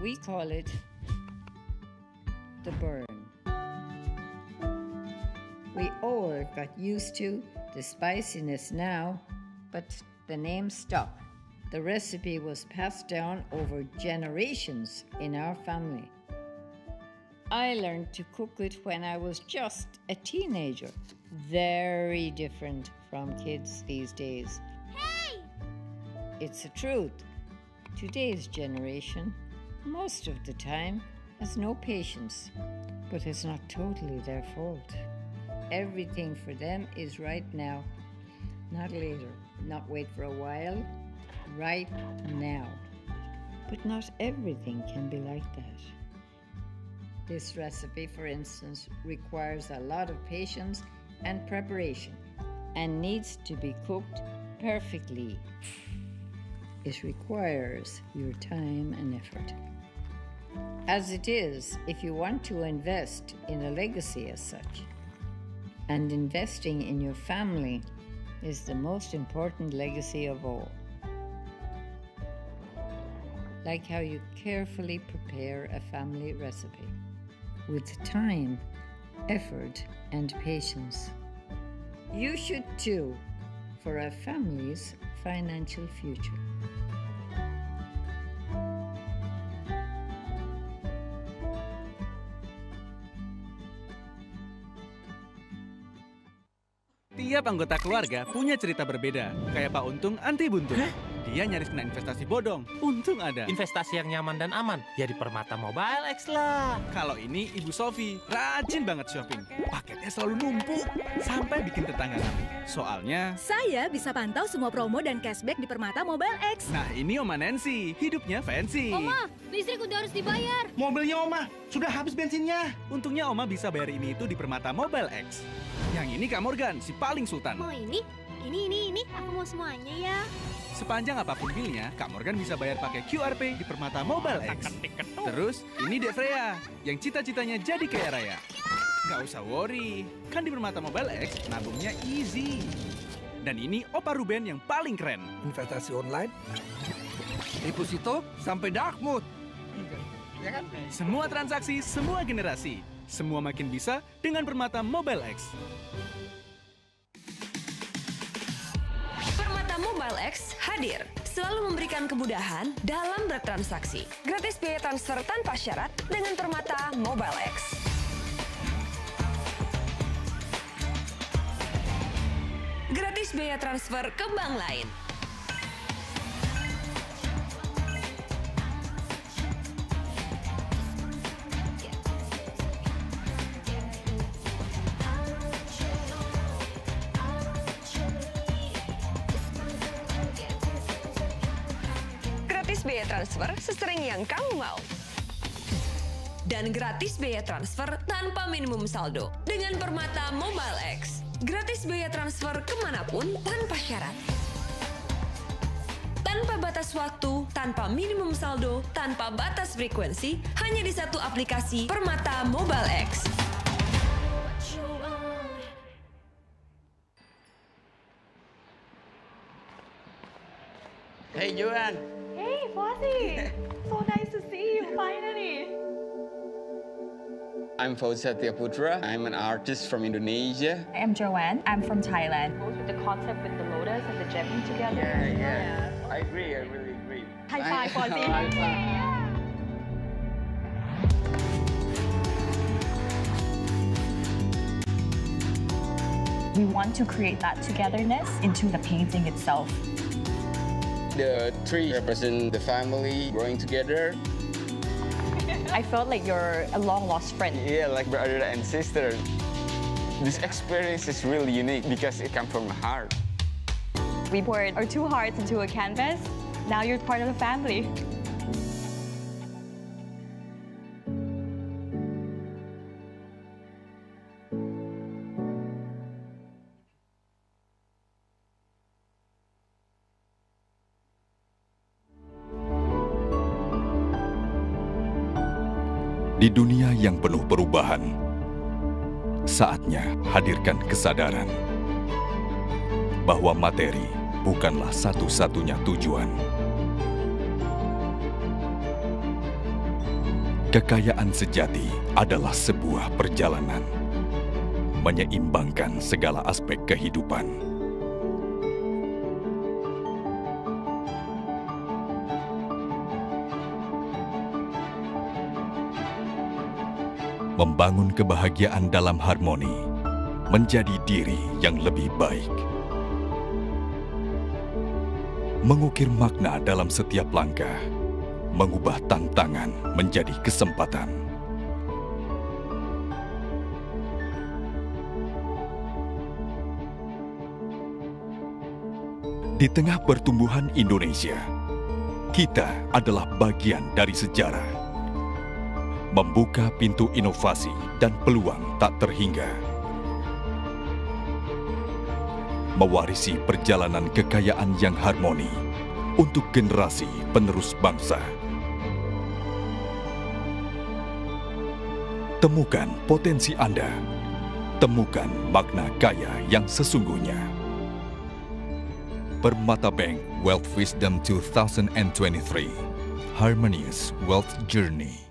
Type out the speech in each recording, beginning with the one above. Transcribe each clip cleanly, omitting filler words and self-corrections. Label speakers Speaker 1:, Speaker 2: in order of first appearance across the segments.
Speaker 1: We call it the burn. We all got used to the spiciness now, but the name stuck. The recipe was passed down over generations in our family. I learned to cook it when I was just a teenager. Very different from kids these days.
Speaker 2: Hey!
Speaker 1: It's the truth. Today's generation, most of the time, has no patience, but it's not totally their fault. Everything for them is right now, not later, not wait for a while, right now. But not everything can be like that. This recipe, for instance, requires a lot of patience and preparation and needs to be cooked perfectly. It requires your time and effort. As it is, if you want to invest in a legacy as such, and investing in your family is the most important legacy of all. Like how you carefully prepare a family recipe with time, effort, and patience. You should too, for a family's financial future.
Speaker 3: Tiap anggota keluarga punya cerita berbeda. Kayak Pak Untung anti buntung. Dia nyaris kena investasi bodong. Untung ada.
Speaker 4: Investasi yang nyaman dan aman. Ya di Permata Mobile X lah.
Speaker 3: Kalau ini Ibu Sofi, rajin banget shopping. Paketnya selalu numpuk. Sampai bikin tetangga ngamuk. Soalnya...
Speaker 5: Saya bisa pantau semua promo dan cashback di Permata Mobile X.
Speaker 3: Nah ini Oma Nancy, hidupnya fancy.
Speaker 2: Oma, listrik udah harus dibayar.
Speaker 6: Mobilnya Oma, sudah habis bensinnya.
Speaker 3: Untungnya Oma bisa bayar ini itu di Permata Mobile X. Yang ini Kak Morgan, si paling sultan.
Speaker 2: Mau ini. Aku mau semuanya ya.
Speaker 3: Sepanjang apapun bilnya, Kak Morgan bisa bayar pakai QR Pay di Permata Mobile X. Terus, ini Dek Freya, yang cita-citanya jadi kaya raya. Nggak usah worry, kan di Permata Mobile X nabungnya easy. Dan ini Opa Ruben yang paling keren.
Speaker 6: Investasi online, deposito sampai dark mode. Ya kan?
Speaker 3: Semua transaksi, semua generasi. Semua makin bisa dengan Permata Mobile X.
Speaker 7: Permata Mobile X hadir, selalu memberikan kemudahan dalam bertransaksi. Gratis biaya transfer tanpa syarat dengan Permata Mobile X. Gratis biaya transfer ke bank lain. Biaya transfer sesering yang kamu mau. Dan gratis biaya transfer tanpa minimum saldo dengan Permata Mobile X. Gratis biaya transfer kemanapun tanpa syarat. Tanpa batas waktu, tanpa minimum saldo, tanpa batas frekuensi, hanya di satu aplikasi Permata Mobile X.
Speaker 8: Hey Joan.
Speaker 9: Hey Fauzi, so nice to see you finally.
Speaker 8: I'm Fauzi Satyaputra. I'm an artist from Indonesia.
Speaker 9: I'm Joanne. I'm from Thailand. Goes with the concept with the lotus and the jetting together.
Speaker 8: Yeah. I agree. I really agree.
Speaker 9: High five, Fauzi.
Speaker 8: High five.
Speaker 9: We want to create that togetherness into the painting itself.
Speaker 8: The tree represents the family growing together.
Speaker 9: I felt like you're a long-lost friend.
Speaker 8: Yeah, like brother and sister. This experience is really unique because it comes from the heart.
Speaker 9: We poured our two hearts into a canvas. Now you're part of the family.
Speaker 10: Di dunia yang penuh perubahan, saatnya hadirkan kesadaran bahwa materi bukanlah satu-satunya tujuan. Kekayaan sejati adalah sebuah perjalanan, menyeimbangkan segala aspek kehidupan. Membangun kebahagiaan dalam harmoni, menjadi diri yang lebih baik. Mengukir makna dalam setiap langkah, mengubah tantangan menjadi kesempatan. Di tengah pertumbuhan Indonesia, kita adalah bagian dari sejarah. Membuka pintu inovasi dan peluang tak terhingga. Mewarisi perjalanan kekayaan yang harmoni untuk generasi penerus bangsa. Temukan potensi Anda. Temukan makna kaya yang sesungguhnya. Permata Bank Wealth Wisdom 2023. Harmonious Wealth Journey.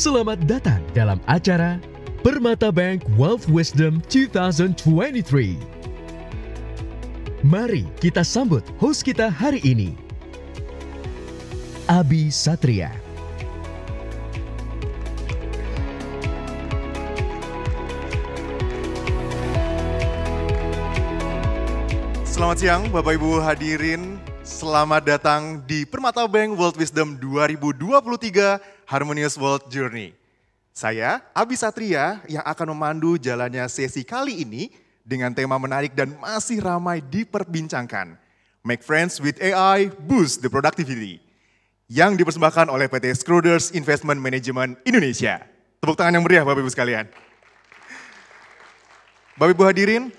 Speaker 11: Selamat datang dalam acara Permata Bank Wealth Wisdom 2023. Mari kita sambut host kita hari ini, Abi Satria.
Speaker 12: Selamat siang Bapak Ibu hadirin, selamat datang di Permata Bank World Wisdom 2023 Harmonious World Journey. Saya Abi Satria yang akan memandu jalannya sesi kali ini dengan tema menarik dan masih ramai diperbincangkan. Make Friends with AI, Boost the Productivity. Yang dipersembahkan oleh PT Schroders Investment Management Indonesia. Tepuk tangan yang meriah Bapak Ibu sekalian. Bapak Ibu hadirin,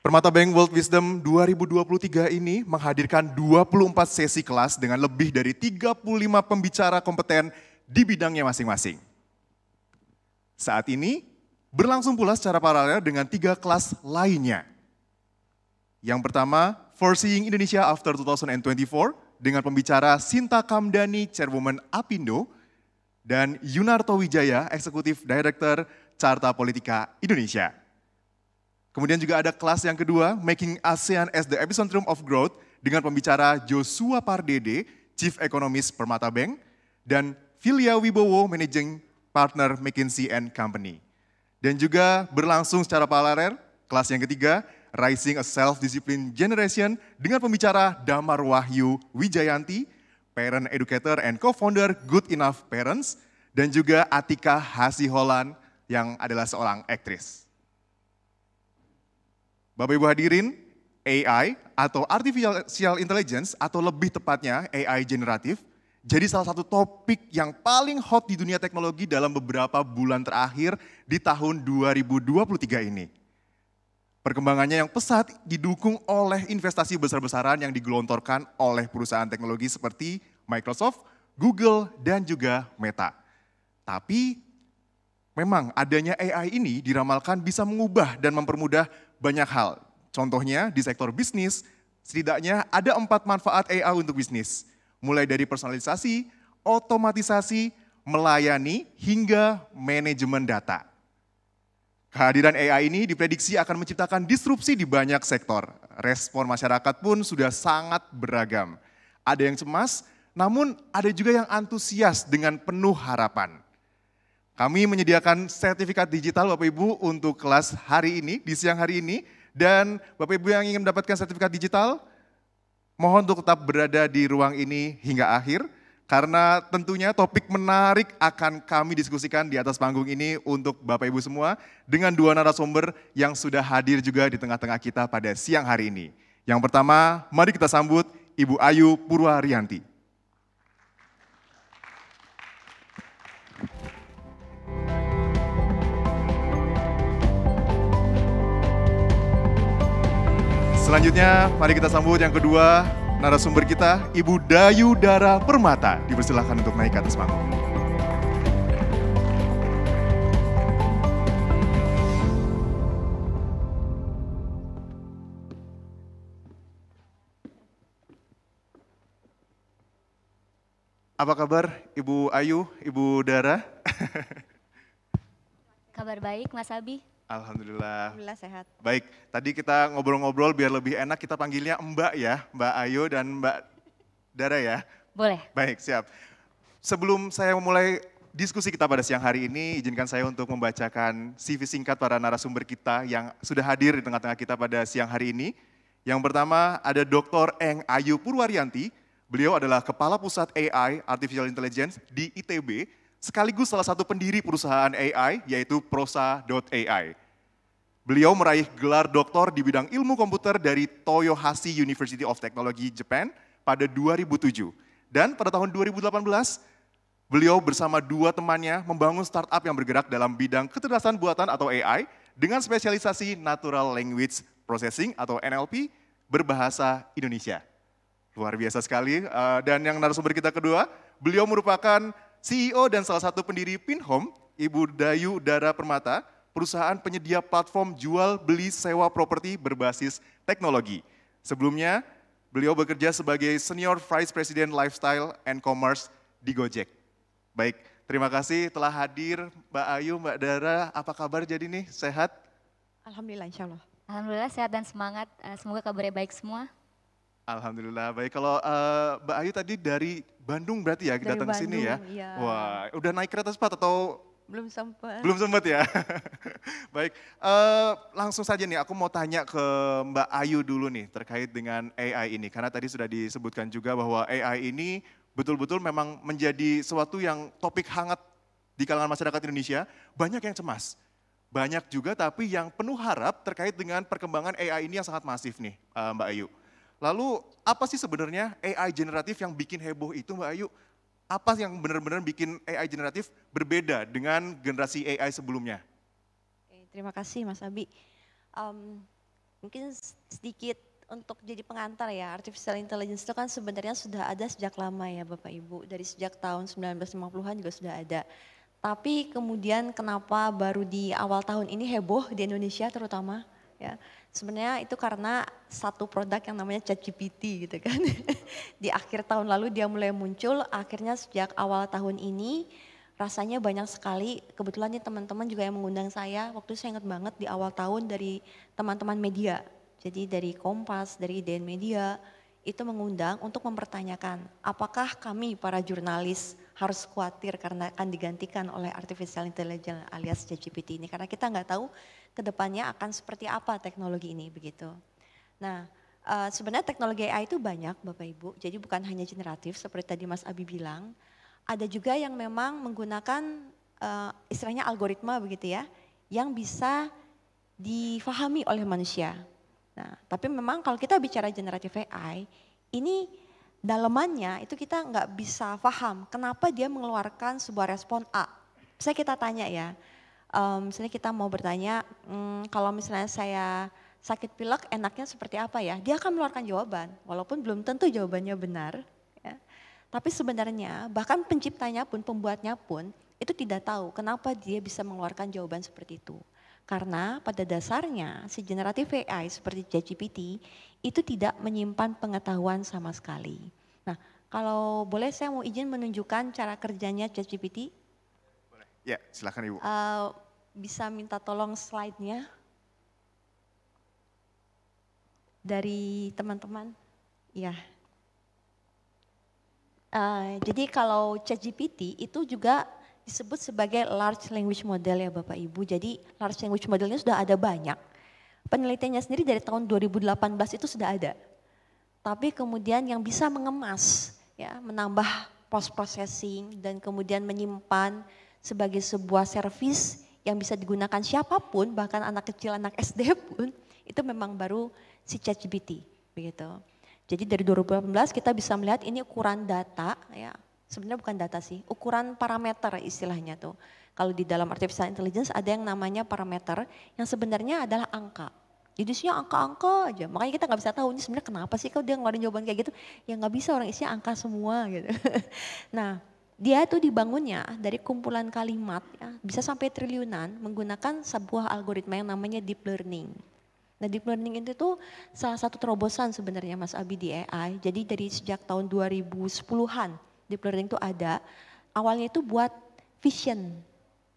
Speaker 12: Permata Bank World Wisdom 2023 ini menghadirkan 24 sesi kelas dengan lebih dari 35 pembicara kompeten di bidangnya masing-masing. Saat ini berlangsung pula secara paralel dengan 3 kelas lainnya. Yang pertama, Foreseeing Indonesia After 2024 dengan pembicara Sinta Kamdani, Chairwoman Apindo, dan Yunarto Wijaya, Executive Director Carta Politika Indonesia. Kemudian juga ada kelas yang kedua, Making ASEAN as the Epicentrum of Growth dengan pembicara Joshua Pardede, Chief Economist Permata Bank, dan Filia Wibowo, Managing Partner McKinsey & Company. Dan juga berlangsung secara paralel kelas yang ketiga, Rising a Self-Discipline Generation dengan pembicara Damar Wahyu Wijayanti, Parent Educator and Co-Founder Good Enough Parents, dan juga Atika Hasiholan yang adalah seorang aktris. Bapak Ibu hadirin, AI atau Artificial Intelligence atau lebih tepatnya AI generatif jadi salah satu topik yang paling hot di dunia teknologi dalam beberapa bulan terakhir di tahun 2023 ini. Perkembangannya yang pesat didukung oleh investasi besar-besaran yang digelontorkan oleh perusahaan teknologi seperti Microsoft, Google, dan juga Meta. Tapi memang adanya AI ini diramalkan bisa mengubah dan mempermudah banyak hal. Contohnya di sektor bisnis, setidaknya ada 4 manfaat AI untuk bisnis. Mulai dari personalisasi, otomatisasi, melayani, hingga manajemen data. Kehadiran AI ini diprediksi akan menciptakan disrupsi di banyak sektor. Respon masyarakat pun sudah sangat beragam. Ada yang cemas, namun ada juga yang antusias dengan penuh harapan. Kami menyediakan sertifikat digital Bapak Ibu untuk kelas hari ini, di siang hari ini. Dan Bapak Ibu yang ingin mendapatkan sertifikat digital, mohon untuk tetap berada di ruang ini hingga akhir, karena tentunya topik menarik akan kami diskusikan di atas panggung ini untuk Bapak Ibu semua, dengan 2 narasumber yang sudah hadir juga di tengah-tengah kita pada siang hari ini. Yang pertama, mari kita sambut Ibu Ayu Purwarianti. Selanjutnya, mari kita sambut yang kedua narasumber kita, Ibu Dayu Dara Permata. Dipersilakan untuk naik ke atas panggung. Apa kabar Ibu Ayu, Ibu Dara?
Speaker 13: Kabar baik, Mas Abi.
Speaker 12: Alhamdulillah.
Speaker 13: Alhamdulillah sehat.
Speaker 12: Baik, tadi kita ngobrol-ngobrol biar lebih enak kita panggilnya Mbak ya, Mbak Ayu dan Mbak Dara ya.
Speaker 13: Boleh.
Speaker 12: Baik, siap. Sebelum saya memulai diskusi kita pada siang hari ini, izinkan saya untuk membacakan CV singkat para narasumber kita yang sudah hadir di tengah-tengah kita pada siang hari ini. Yang pertama ada Dr. Eng Ayu Purwarianti, beliau adalah Kepala Pusat AI Artificial Intelligence di ITB, sekaligus salah satu pendiri perusahaan AI yaitu Prosa.ai. Beliau meraih gelar doktor di bidang ilmu komputer dari Toyohashi University of Technology, Japan pada 2007. Dan pada tahun 2018, beliau bersama 2 temannya membangun startup yang bergerak dalam bidang kecerdasan buatan atau AI dengan spesialisasi Natural Language Processing atau NLP berbahasa Indonesia. Luar biasa sekali. Dan yang narasumber kita kedua, beliau merupakan CEO dan salah satu pendiri Pinhome, Ibu Dayu Dara Permata, perusahaan penyedia platform jual beli sewa properti berbasis teknologi. Sebelumnya, beliau bekerja sebagai Senior Vice President Lifestyle and Commerce di Gojek. Baik, terima kasih telah hadir Mbak Ayu, Mbak Dara. Apa kabar jadi nih, sehat?
Speaker 13: Alhamdulillah, insya Allah. Alhamdulillah sehat dan semangat, semoga kabarnya baik semua.
Speaker 12: Alhamdulillah, baik. Kalau Mbak Ayu tadi dari Bandung berarti ya, datang ke sini ya?
Speaker 13: Iya.
Speaker 12: Wah, udah naik kereta cepat atau?
Speaker 13: Belum sempat.
Speaker 12: Belum sempat ya? Baik, langsung saja nih aku mau tanya ke Mbak Ayu dulu nih terkait dengan AI ini. Karena tadi sudah disebutkan juga bahwa AI ini betul-betul memang menjadi sesuatu yang topik hangat di kalangan masyarakat Indonesia. Banyak yang cemas, banyak juga tapi yang penuh harap terkait dengan perkembangan AI ini yang sangat masif nih Mbak Ayu. Lalu apa sih sebenarnya AI generatif yang bikin heboh itu Mbak Ayu? Apa yang benar-benar bikin AI generatif berbeda dengan generasi AI sebelumnya?
Speaker 14: Terima kasih Mas Abi. Mungkin sedikit untuk jadi pengantar ya, artificial intelligence itu kan sebenarnya sudah ada sejak lama ya Bapak Ibu. Dari sejak tahun 1950-an juga sudah ada. Tapi kemudian kenapa baru di awal tahun ini heboh di Indonesia terutama ya. Sebenarnya itu karena satu produk yang namanya ChatGPT gitu kan. Di akhir tahun lalu dia mulai muncul, akhirnya sejak awal tahun ini rasanya banyak sekali. Kebetulan nih teman-teman juga yang mengundang saya, waktu itu saya ingat banget di awal tahun dari teman-teman media. Jadi dari Kompas, dari IDN Media, itu mengundang untuk mempertanyakan apakah kami para jurnalis harus khawatir karena akan digantikan oleh artificial intelligence alias ChatGPT ini. Karena kita nggak tahu ke depannya akan seperti apa teknologi ini begitu. Nah sebenarnya teknologi AI itu banyak Bapak Ibu, jadi bukan hanya generatif seperti tadi Mas Abi bilang. Ada juga yang memang menggunakan istilahnya algoritma begitu ya, yang bisa difahami oleh manusia. Nah, tapi memang kalau kita bicara generative AI, ini dalemannya itu kita nggak bisa paham kenapa dia mengeluarkan sebuah respon A. Misalnya kita tanya ya, misalnya kita mau bertanya, kalau misalnya saya sakit pilek enaknya seperti apa ya? Dia akan mengeluarkan jawaban, walaupun belum tentu jawabannya benar. Ya. Tapi sebenarnya bahkan penciptanya pun, pembuatnya pun itu tidak tahu kenapa dia bisa mengeluarkan jawaban seperti itu. Karena pada dasarnya si generative AI seperti ChatGPT itu tidak menyimpan pengetahuan sama sekali. Nah kalau boleh saya mau izin menunjukkan cara kerjanya ChatGPT.
Speaker 12: Boleh. Ya silakan Ibu.
Speaker 14: Bisa minta tolong slide-nya. Dari teman-teman, ya. Jadi kalau ChatGPT itu juga disebut sebagai large language model ya Bapak Ibu. Jadi large language modelnya sudah ada banyak. Penelitiannya sendiri dari tahun 2018 itu sudah ada. Tapi kemudian yang bisa mengemas, ya, menambah post processing dan kemudian menyimpan sebagai sebuah service yang bisa digunakan siapapun, bahkan anak kecil, anak SD pun, itu memang baru si ChatGPT begitu. Jadi dari 2018 kita bisa melihat ini ukuran data ya. Sebenarnya bukan data sih, ukuran parameter istilahnya tuh. Kalau di dalam artificial intelligence ada yang namanya parameter yang sebenarnya adalah angka. Jadi isinya angka-angka aja. Makanya kita nggak bisa tahu ini sebenarnya kenapa sih kalau dia ngeluarin jawaban kayak gitu. Ya nggak bisa, orang isinya angka semua gitu. Nah dia tuh dibangunnya dari kumpulan kalimat ya, bisa sampai triliunan menggunakan sebuah algoritma yang namanya deep learning. Nah deep learning itu tuh salah satu terobosan sebenarnya Mas Abi di AI. Jadi dari sejak tahun 2010-an deep learning itu ada. Awalnya itu buat vision,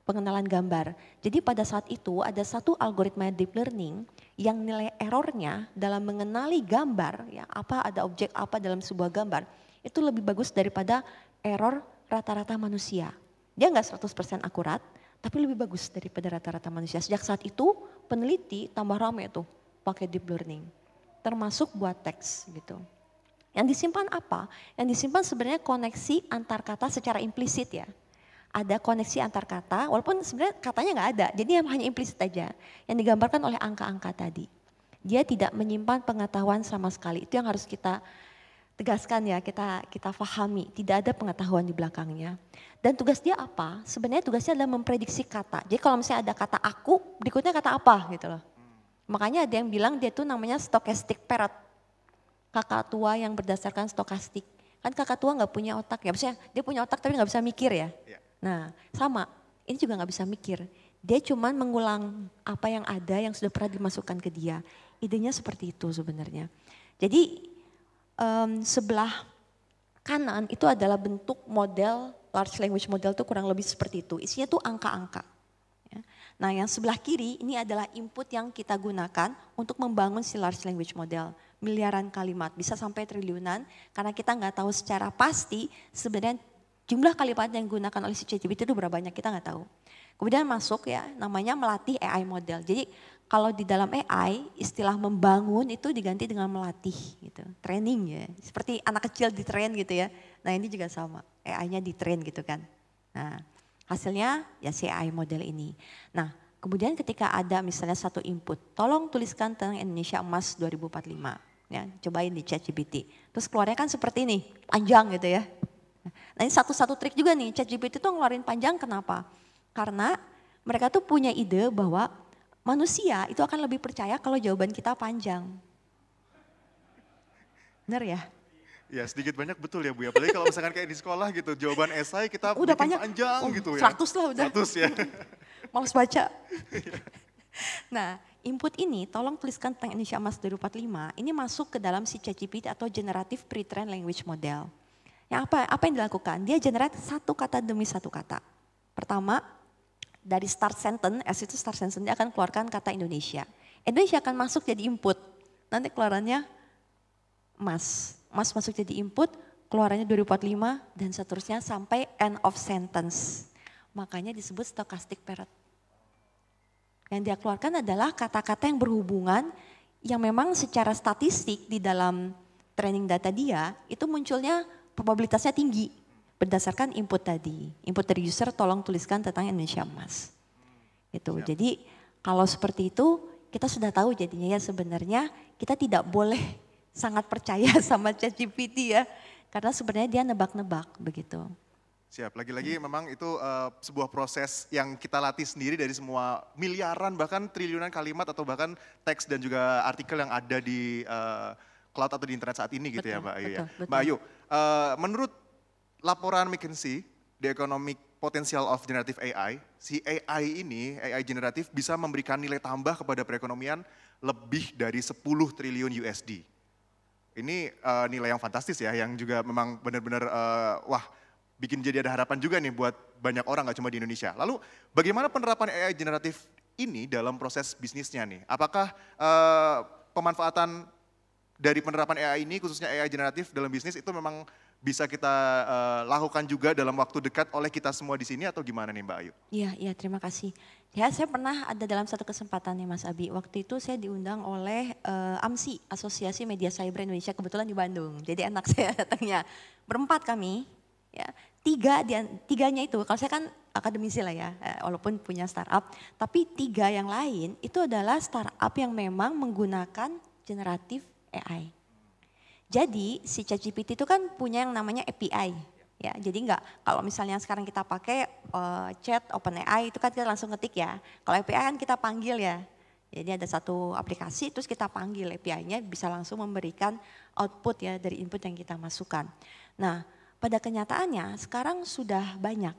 Speaker 14: pengenalan gambar. Jadi pada saat itu ada satu algoritma deep learning yang nilai errornya dalam mengenali gambar, ya apa ada objek apa dalam sebuah gambar, itu lebih bagus daripada error rata-rata manusia. Dia nggak 100% akurat, tapi lebih bagus daripada rata-rata manusia. Sejak saat itu peneliti tambah rame tuh pakai deep learning, termasuk buat teks gitu. Yang disimpan apa? Yang disimpan sebenarnya koneksi antar kata secara implisit ya. Ada koneksi antar kata, walaupun sebenarnya katanya nggak ada, jadi hanya implisit aja. Yang digambarkan oleh angka-angka tadi. Dia tidak menyimpan pengetahuan sama sekali. Itu yang harus kita tegaskan ya, kita pahami. Tidak ada pengetahuan di belakangnya. Dan tugas dia apa? Sebenarnya tugasnya adalah memprediksi kata. Jadi kalau misalnya ada kata aku, berikutnya kata apa gitu loh. Makanya ada yang bilang dia tuh namanya stochastic parrot. Kakak tua yang berdasarkan stokastik. Kan kakak tua nggak punya otak ya, maksudnya dia punya otak tapi nggak bisa mikir ya. Nah sama, ini juga nggak bisa mikir. Dia cuman mengulang apa yang ada yang sudah pernah dimasukkan ke dia. Idenya seperti itu sebenarnya. Jadi sebelah kanan itu adalah bentuk model, large language model itu kurang lebih seperti itu. Isinya tuh angka-angka. Nah yang sebelah kiri ini adalah input yang kita gunakan untuk membangun si large language model. Miliaran kalimat, bisa sampai triliunan karena kita nggak tahu secara pasti sebenarnya jumlah kalimat yang digunakan oleh si ChatGPT itu berapa banyak, kita nggak tahu. Kemudian masuk ya namanya melatih AI model. Jadi kalau di dalam AI istilah membangun itu diganti dengan melatih gitu, training ya. Seperti anak kecil di train gitu ya. Nah ini juga sama, AI-nya di train gitu kan. Nah hasilnya ya si AI model ini. Nah kemudian ketika ada misalnya satu input, tolong tuliskan tentang Indonesia Emas 2045. Ya, cobain di ChatGPT. Terus keluarnya kan seperti ini, panjang gitu ya. Nah ini satu-satu trik juga nih, ChatGPT tuh ngeluarin panjang kenapa? Karena mereka tuh punya ide bahwa manusia itu akan lebih percaya kalau jawaban kita panjang. Benar ya?
Speaker 12: Ya sedikit banyak betul ya Bu ya, apalagi kalau misalkan kayak di sekolah gitu, jawaban esai kita
Speaker 14: udah
Speaker 12: bikin
Speaker 14: banyak,
Speaker 12: panjang gitu ya.
Speaker 14: 100 lah udah.
Speaker 12: 100 ya.
Speaker 14: Males baca. Nah input ini tolong tuliskan tentang Indonesia Emas 2045, ini masuk ke dalam si ChatGPT atau Generative Pre-trained Language Model. Yang apa yang dilakukan? Dia generate satu kata demi satu kata. Pertama, dari start sentence, S itu start sentence, dia akan keluarkan kata Indonesia. Indonesia akan masuk jadi input, nanti keluarannya emas. Emas masuk jadi input, keluarannya 2045 dan seterusnya sampai end of sentence. Makanya disebut stochastic parrot. Yang dia keluarkan adalah kata-kata yang berhubungan yang memang secara statistik di dalam training data dia itu munculnya probabilitasnya tinggi berdasarkan input tadi. Input dari user tolong tuliskan tentang Indonesia Emas. Gitu. Jadi kalau seperti itu kita sudah tahu jadinya ya sebenarnya kita tidak boleh sangat percaya sama ChatGPT ya. Karena sebenarnya dia nebak-nebak begitu.
Speaker 12: Siap, lagi-lagi memang itu sebuah proses yang kita latih sendiri dari semua miliaran bahkan triliunan kalimat atau bahkan teks dan juga artikel yang ada di cloud atau di internet saat ini gitu ya Mbak Ayu ya. Mbak Ayu, menurut laporan McKinsey, The Economic Potential of Generative AI, si AI ini, AI generatif bisa memberikan nilai tambah kepada perekonomian lebih dari 10 triliun USD. Ini nilai yang fantastis ya, yang juga memang benar-benar wah, bikin jadi ada harapan juga nih buat banyak orang, gak cuma di Indonesia. Lalu bagaimana penerapan AI generatif ini dalam proses bisnisnya nih? Apakah pemanfaatan dari penerapan AI ini, khususnya AI generatif dalam bisnis itu memang bisa kita lakukan juga dalam waktu dekat oleh kita semua di sini atau gimana nih Mbak Ayu?
Speaker 14: Iya, terima kasih. Ya, saya pernah ada dalam satu kesempatan nih Mas Abi. Waktu itu saya diundang oleh AMSI, Asosiasi Media Cyber Indonesia, kebetulan di Bandung. Jadi anak saya datangnya. Berempat kami. Ya, tiganya itu, kalau saya kan akademisi lah ya, walaupun punya startup, tapi 3 yang lain itu adalah startup yang memang menggunakan generatif AI. Jadi si ChatGPT itu kan punya yang namanya API, ya. Jadi kalau misalnya sekarang kita pakai chat OpenAI itu kan kita langsung ngetik ya. Kalau API kan kita panggil ya. Jadi ada satu aplikasi terus kita panggil API-nya bisa langsung memberikan output ya dari input yang kita masukkan. Nah, pada kenyataannya sekarang sudah banyak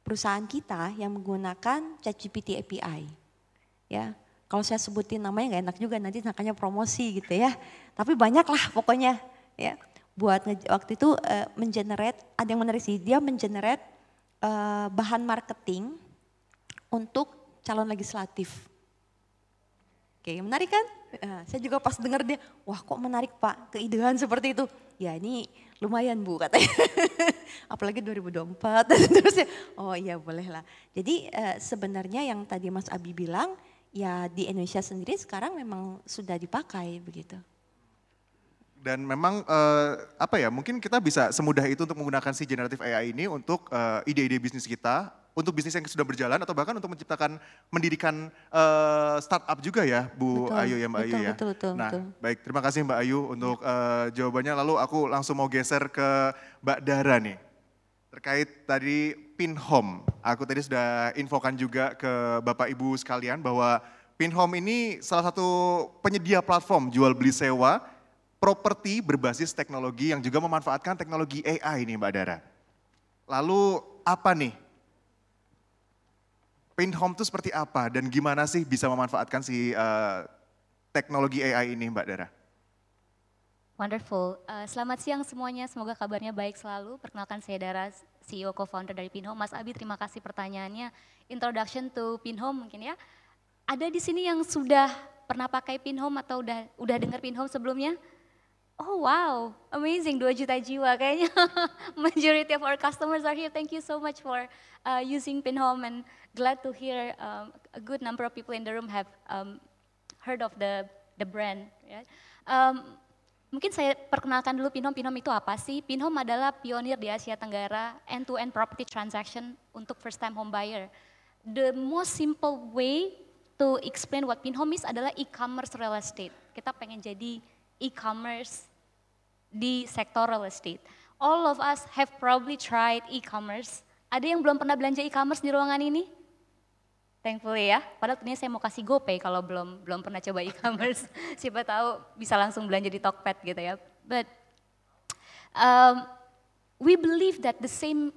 Speaker 14: perusahaan kita yang menggunakan ChatGPT API. Ya, kalau saya sebutin namanya nggak enak juga nanti nakanya promosi gitu ya. Tapi banyak lah pokoknya ya. Buat waktu itu ada yang menarik sih, dia mengenerate bahan marketing untuk calon legislatif. Oke, menarik kan? Saya juga pas dengar dia, wah kok menarik Pak, keidean seperti itu. Ya ini lumayan Bu katanya, apalagi 2024 terus ya, oh iya boleh lah. Jadi sebenarnya yang tadi Mas Abi bilang, ya di Indonesia sendiri sekarang memang sudah dipakai begitu.
Speaker 12: Dan memang mungkin kita bisa semudah itu untuk menggunakan si generative AI ini untuk ide-ide bisnis kita, untuk bisnis yang sudah berjalan atau bahkan untuk mendirikan startup juga ya Bu Ayu ya Mbak Ayu ya.
Speaker 14: Betul.
Speaker 12: Baik, terima kasih Mbak Ayu untuk jawabannya. Lalu aku langsung mau geser ke Mbak Dara nih. Terkait tadi Pinhome, aku tadi sudah infokan juga ke Bapak Ibu sekalian bahwa Pinhome ini salah satu penyedia platform jual beli sewa properti berbasis teknologi yang juga memanfaatkan teknologi AI nih Mbak Dara. Lalu apa nih? Pinhome itu seperti apa dan gimana sih bisa memanfaatkan si teknologi AI ini Mbak Dara?
Speaker 13: Wonderful. Selamat siang semuanya, semoga kabarnya baik selalu. Perkenalkan saya Dara, CEO co-founder dari Pinhome. Mas Abi, terima kasih pertanyaannya. Introduction to Pinhome mungkin ya. Ada di sini yang sudah pernah pakai Pinhome atau udah dengar Pinhome sebelumnya? Oh wow, amazing, 2 juta jiwa kayaknya. Majority of our customers are here. Thank you so much for using Pinhome and glad to hear a good number of people in the room have heard of the brand. Right? Mungkin saya perkenalkan dulu Pinhome. Pinhome itu apa sih? Pinhome adalah pionir di Asia Tenggara end-to-end property transaction untuk first time home buyer. The most simple way to explain what Pinhome is adalah e-commerce real estate. Kita pengen jadi e-commerce di sektor real estate. All of us have probably tried e-commerce. Ada yang belum pernah belanja e-commerce di ruangan ini? Thankfully ya, padahal ternyata saya mau kasih GoPay kalau belum pernah coba e-commerce. Siapa tahu bisa langsung belanja di Tokped gitu ya. But we believe that the same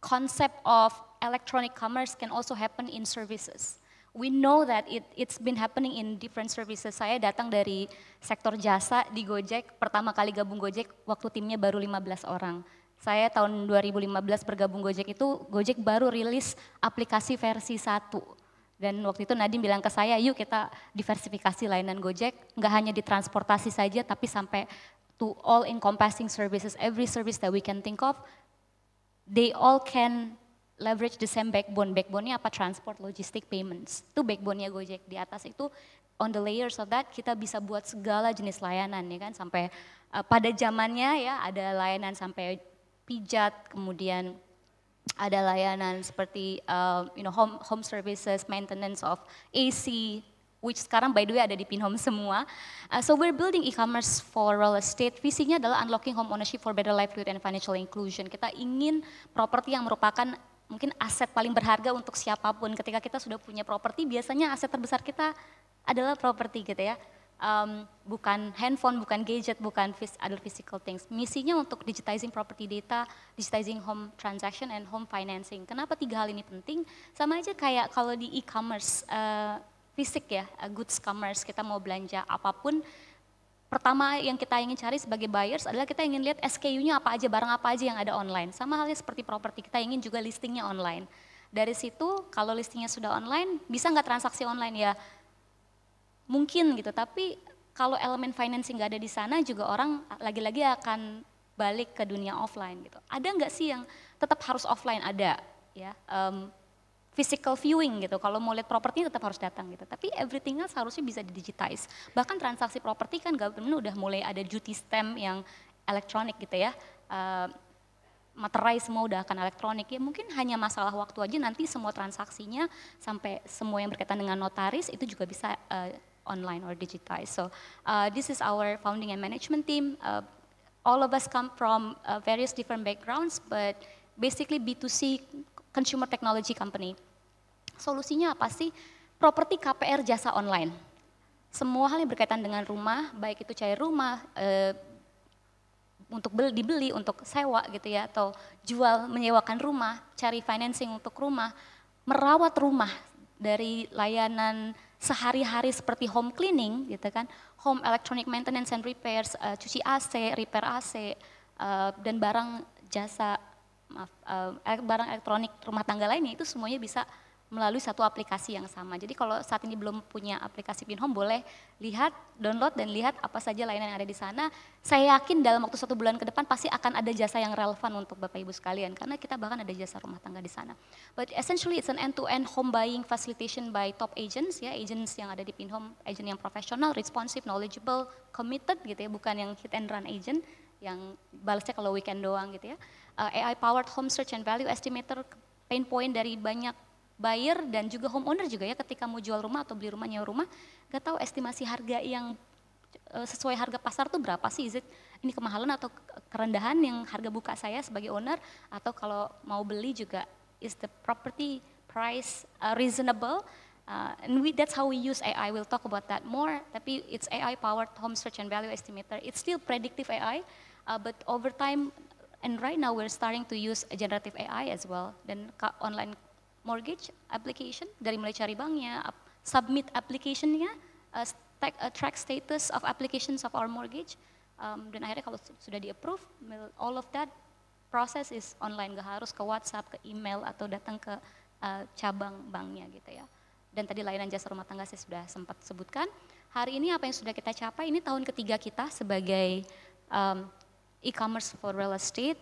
Speaker 13: concept of electronic commerce can also happen in services. We know that it's been happening in different services. Saya datang dari sektor jasa di Gojek, pertama kali gabung Gojek waktu timnya baru 15 orang. Saya tahun 2015 bergabung Gojek itu, Gojek baru rilis aplikasi versi 1. Dan waktu itu Nadiem bilang ke saya, yuk kita diversifikasi layanan Gojek, nggak hanya di transportasi saja tapi sampai to all-encompassing services, every service that we can think of, they all can leverage the same backbone. Backbone-nya apa? Transport, logistic, payments. Itu backbone-nya Gojek. Di atas itu, on the layers of that, kita bisa buat segala jenis layanan, ya kan? Sampai pada zamannya ya, ada layanan sampai pijat, kemudian ada layanan seperti home services, maintenance of AC, which sekarang by the way ada di Pinhome semua. So we're building e-commerce for real estate. Visinya adalah unlocking home ownership for better livelihood and financial inclusion. Kita ingin properti yang merupakan mungkin aset paling berharga untuk siapapun. Ketika kita sudah punya properti, biasanya aset terbesar kita adalah properti gitu ya. Bukan handphone, bukan gadget, bukan other physical things. Misinya untuk digitizing property data, digitizing home transaction and home financing. Kenapa 3 hal ini penting? Sama aja kayak kalau di e-commerce, fisik ya, goods commerce, kita mau belanja apapun, pertama yang kita ingin cari sebagai buyers adalah kita ingin lihat SKU-nya apa aja, barang apa aja yang ada online. Sama halnya seperti properti, kita ingin juga listingnya online. Dari situ kalau listingnya sudah online, bisa nggak transaksi online ya? Mungkin gitu, tapi kalau elemen financing nggak ada di sana juga orang lagi-lagi akan balik ke dunia offline gitu. Ada nggak sih yang tetap harus offline? Ada ya. Physical viewing gitu, kalau mau lihat properti tetap harus datang gitu. Tapi everything else harusnya bisa di-digitize. Bahkan transaksi properti kan government udah mulai ada duty stamp yang elektronik gitu ya. Materai semua udah akan elektronik ya, mungkin hanya masalah waktu aja nanti semua transaksinya sampai semua yang berkaitan dengan notaris itu juga bisa online or digitize. So this is our founding and management team. All of us come from various different backgrounds, but basically B2C consumer technology company. Solusinya apa sih? Properti KPR jasa online. Semua hal yang berkaitan dengan rumah, baik itu cari rumah, untuk dibeli, untuk sewa gitu ya, atau jual, menyewakan rumah, cari financing untuk rumah, merawat rumah dari layanan sehari-hari seperti home cleaning gitu kan, home electronic maintenance and repairs, cuci AC, repair AC, dan barang jasa, barang elektronik rumah tangga lainnya itu semuanya bisa melalui satu aplikasi yang sama. Jadi kalau saat ini belum punya aplikasi Pinhome, boleh lihat, download dan lihat apa saja layanan yang ada di sana. Saya yakin dalam waktu 1 bulan ke depan pasti akan ada jasa yang relevan untuk Bapak Ibu sekalian, karena kita bahkan ada jasa rumah tangga di sana. But essentially it's an end-to-end home buying facilitation by top agents ya, agents yang ada di Pinhome, agent yang profesional, responsive, knowledgeable, committed gitu ya, bukan yang hit and run agent yang balasnya kalau weekend doang gitu ya. AI powered home search and value estimator, pain point dari banyak buyer dan juga homeowner juga ya, ketika mau jual rumah atau beli rumah, nyewa rumah, gak tahu estimasi harga yang sesuai harga pasar tuh berapa sih, ini kemahalan atau kerendahan yang harga buka saya sebagai owner, atau kalau mau beli juga is the property price reasonable, and that's how we use AI. We'll talk about that more, tapi it's AI powered home search and value estimator. It's still predictive AI, but over time and right now we're starting to use generative AI as well, dan online mortgage application, dari mulai cari banknya, submit application-nya, track status of applications of our mortgage, dan akhirnya kalau sudah di-approve, all of that process is online, gak harus ke WhatsApp, ke email, atau datang ke cabang banknya gitu ya. Dan tadi layanan jasa rumah tangga saya sudah sempat sebutkan. Hari ini apa yang sudah kita capai, ini tahun ketiga kita sebagai e-commerce for real estate.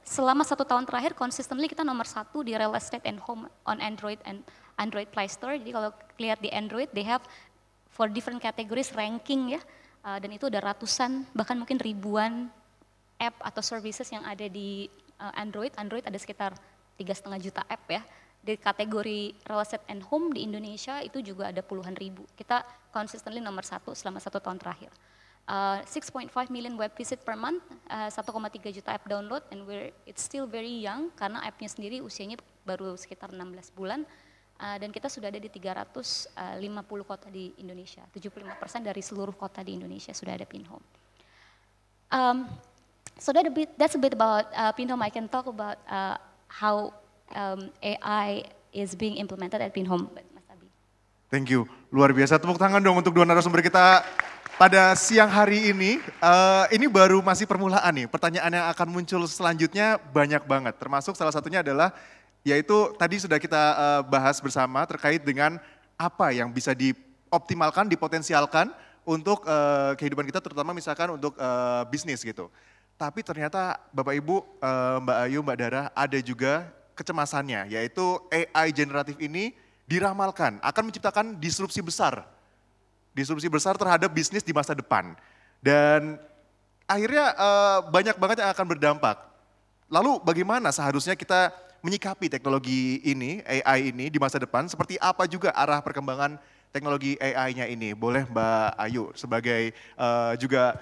Speaker 13: Selama 1 tahun terakhir consistently kita nomor 1 di real estate and home on Android and Android Play Store. Jadi kalau lihat di Android, they have for different categories ranking ya, dan itu ada ratusan bahkan mungkin ribuan app atau services yang ada di Android. Android ada sekitar 3,5 juta app ya. Di kategori real estate and home di Indonesia itu juga ada puluhan ribu. Kita consistently nomor 1 selama 1 tahun terakhir. 6.5 million web visit per month, 1,3 juta app download, and it's still very young karena appnya sendiri usianya baru sekitar 16 bulan, dan kita sudah ada di 350 kota di Indonesia, 75% dari seluruh kota di Indonesia sudah ada Pinhome. So that's a bit about Pinhome. I can talk about how AI is being implemented at Pinhome. Mas Abi.
Speaker 12: Thank you, luar biasa. Tepuk tangan dong untuk 2 narasumber kita pada siang hari ini. Ini baru masih permulaan nih, pertanyaan yang akan muncul selanjutnya banyak banget. Termasuk salah satunya adalah, yaitu tadi sudah kita bahas bersama terkait dengan apa yang bisa dioptimalkan, dipotensialkan untuk kehidupan kita, terutama misalkan untuk bisnis gitu. Tapi ternyata Bapak Ibu, Mbak Ayu, Mbak Dara, ada juga kecemasannya, yaitu AI generatif ini diramalkan akan menciptakan disrupsi besar. Disrupsi besar terhadap bisnis di masa depan. Dan akhirnya banyak banget yang akan berdampak. Lalu bagaimana seharusnya kita menyikapi teknologi ini, AI ini di masa depan, seperti apa juga arah perkembangan teknologi AI-nya ini? Boleh Mbak Ayu sebagai juga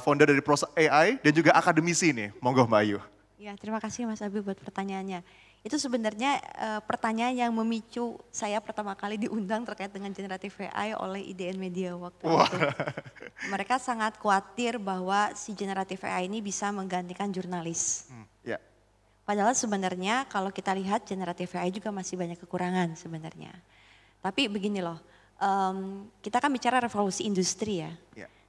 Speaker 12: founder dari Pros AI dan juga akademisi nih, monggo Mbak Ayu.
Speaker 14: Ya, terima kasih Mas Abi buat pertanyaannya. Itu sebenarnya pertanyaan yang memicu saya pertama kali diundang terkait dengan generatif AI oleh IDN Media waktu itu. Mereka sangat khawatir bahwa si generatif AI ini bisa menggantikan jurnalis.
Speaker 12: Ya.
Speaker 14: Padahal sebenarnya kalau kita lihat generatif AI juga masih banyak kekurangan sebenarnya. Tapi begini loh, kita kan bicara revolusi industri ya.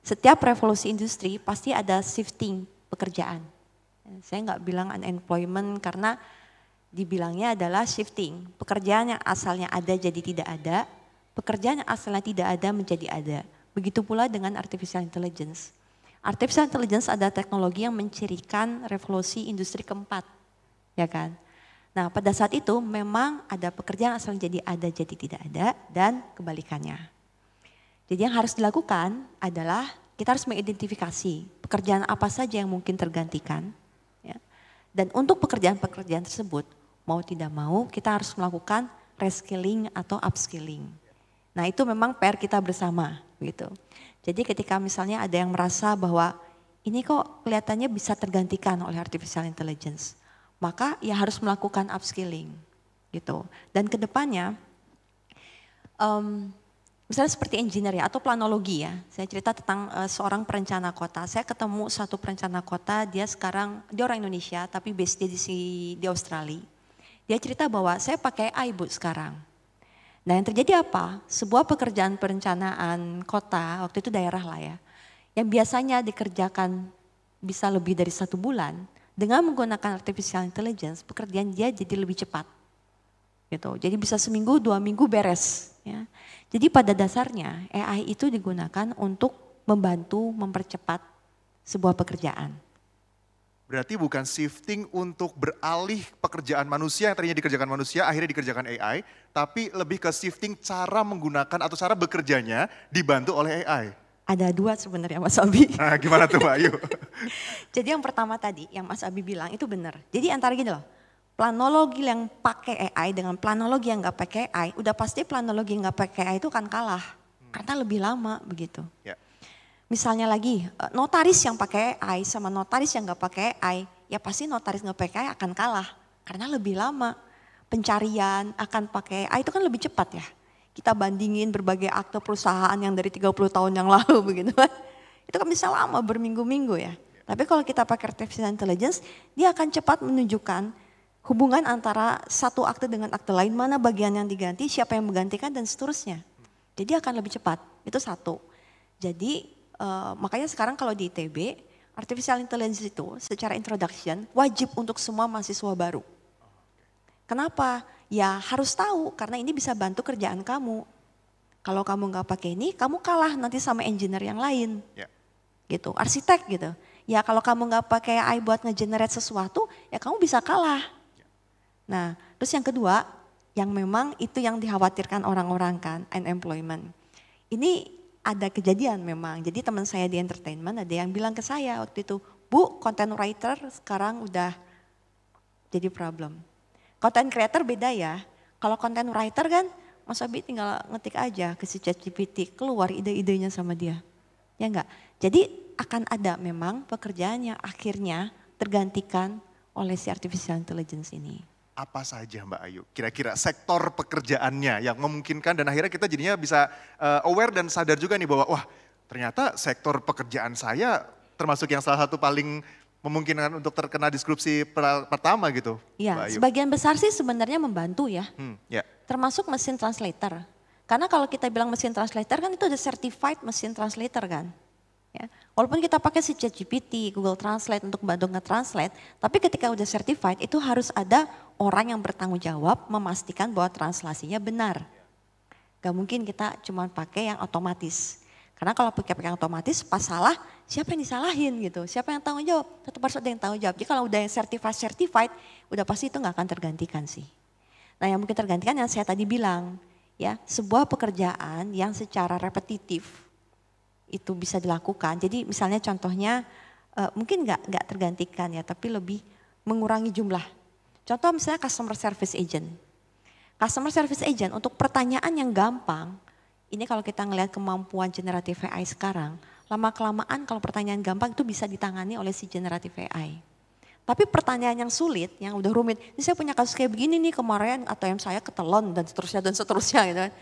Speaker 14: Setiap revolusi industri pasti ada shifting pekerjaan. Saya nggak bilang unemployment karena dibilangnya adalah shifting. Pekerjaan yang asalnya ada jadi tidak ada, pekerjaan yang asalnya tidak ada menjadi ada. Begitu pula dengan artificial intelligence. Artificial intelligence adalah teknologi yang mencirikan revolusi industri keempat, ya kan? Nah pada saat itu memang ada pekerjaan asalnya jadi ada jadi tidak ada dan kebalikannya. Jadi yang harus dilakukan adalah kita harus mengidentifikasi pekerjaan apa saja yang mungkin tergantikan. Ya. Dan untuk pekerjaan-pekerjaan tersebut, mau tidak mau kita harus melakukan reskilling atau upskilling. Nah itu memang PR kita bersama gitu. Jadi ketika misalnya ada yang merasa bahwa ini kok kelihatannya bisa tergantikan oleh artificial intelligence, maka ya harus melakukan upskilling gitu. Dan kedepannya, misalnya seperti engineer ya atau planologi ya. Saya cerita tentang seorang perencana kota. Saya ketemu satu perencana kota, dia orang Indonesia tapi base dia di Australia. Dia cerita bahwa saya pakai AI Bu sekarang. Nah yang terjadi apa? Sebuah pekerjaan perencanaan kota, waktu itu daerah lah ya. Yang biasanya dikerjakan bisa lebih dari 1 bulan. Dengan menggunakan artificial intelligence, pekerjaan dia jadi lebih cepat. Gitu. Jadi bisa seminggu, 2 minggu beres. Ya. Jadi pada dasarnya AI itu digunakan untuk membantu mempercepat sebuah pekerjaan.
Speaker 12: Berarti bukan shifting untuk beralih pekerjaan manusia yang tadinya dikerjakan manusia akhirnya dikerjakan AI, tapi lebih ke shifting cara menggunakan atau cara bekerjanya dibantu oleh AI.
Speaker 14: Ada 2 sebenarnya Mas Abi.
Speaker 12: Nah, gimana tuh Mbak Ayu?
Speaker 14: Jadi yang pertama tadi yang Mas Abi bilang itu benar. Jadi antara gini loh. Planologi yang pakai AI dengan planologi yang nggak pakai AI, udah pasti planologi yang nggak pakai AI itu akan kalah. Karena lebih lama begitu.
Speaker 12: Ya.
Speaker 14: Misalnya lagi notaris yang pakai AI sama notaris yang nggak pakai AI, ya pasti notaris nggak pakai AI akan kalah. Karena lebih lama. Pencarian akan pakai AI itu kan lebih cepat ya. Kita bandingin berbagai akte perusahaan yang dari 30 tahun yang lalu begitu kan. Itu kan bisa lama berminggu-minggu ya. Tapi kalau kita pakai artificial intelligence, dia akan cepat menunjukkan hubungan antara satu akte dengan akte lain, mana bagian yang diganti, siapa yang menggantikan dan seterusnya. Jadi akan lebih cepat, itu satu. Jadi makanya sekarang kalau di ITB, artificial intelligence itu secara introduction wajib untuk semua mahasiswa baru. Kenapa? Ya harus tahu karena ini bisa bantu kerjaan kamu. Kalau kamu nggak pakai ini, kamu kalah nanti sama engineer yang lain. Gitu, arsitek gitu. Ya kalau kamu nggak pakai AI buat nge-generate sesuatu, ya kamu bisa kalah. Nah, terus yang kedua, yang memang itu yang dikhawatirkan orang-orang kan, unemployment. Ini ada kejadian memang, jadi teman saya di entertainment ada yang bilang ke saya waktu itu, Bu, content writer sekarang udah jadi problem. Content creator beda ya, kalau content writer kan Mas Abi tinggal ngetik aja ke si ChatGPT, keluar ide-idenya sama dia. Ya enggak? Jadi akan ada memang pekerjaan yang akhirnya tergantikan oleh si artificial intelligence ini.
Speaker 12: Apa saja Mbak Ayu? Kira-kira sektor pekerjaannya yang memungkinkan dan akhirnya kita jadinya bisa aware dan sadar juga nih bahwa wah ternyata sektor pekerjaan saya termasuk yang salah satu paling memungkinkan untuk terkena disrupsi pertama gitu.
Speaker 14: Iya, sebagian besar sih sebenarnya membantu ya.
Speaker 12: Ya.
Speaker 14: Termasuk mesin translator. Karena kalau kita bilang mesin translator kan itu ada certified mesin translator kan. Ya. Walaupun kita pakai si ChatGPT, Google Translate untuk bantu nge-translate, tapi ketika udah certified itu harus ada orang yang bertanggung jawab memastikan bahwa translasinya benar. Gak mungkin kita cuma pakai yang otomatis. Karena kalau pakai otomatis pas salah siapa yang disalahin gitu, siapa yang tanggung jawab, tetap harus ada yang tanggung jawab. Jadi kalau udah yang certified, udah pasti itu nggak akan tergantikan sih. Nah yang mungkin tergantikan yang saya tadi bilang, ya sebuah pekerjaan yang secara repetitif itu bisa dilakukan. Jadi misalnya contohnya mungkin nggak tergantikan ya, tapi lebih mengurangi jumlah. Contoh misalnya customer service agent. Customer service agent untuk pertanyaan yang gampang, ini kalau kita ngelihat kemampuan generative AI sekarang, lama-kelamaan kalau pertanyaan gampang itu bisa ditangani oleh si generative AI. Tapi pertanyaan yang sulit, yang udah rumit, ini saya punya kasus kayak begini nih kemarin, atau yang saya ketelon dan seterusnya gitu kan.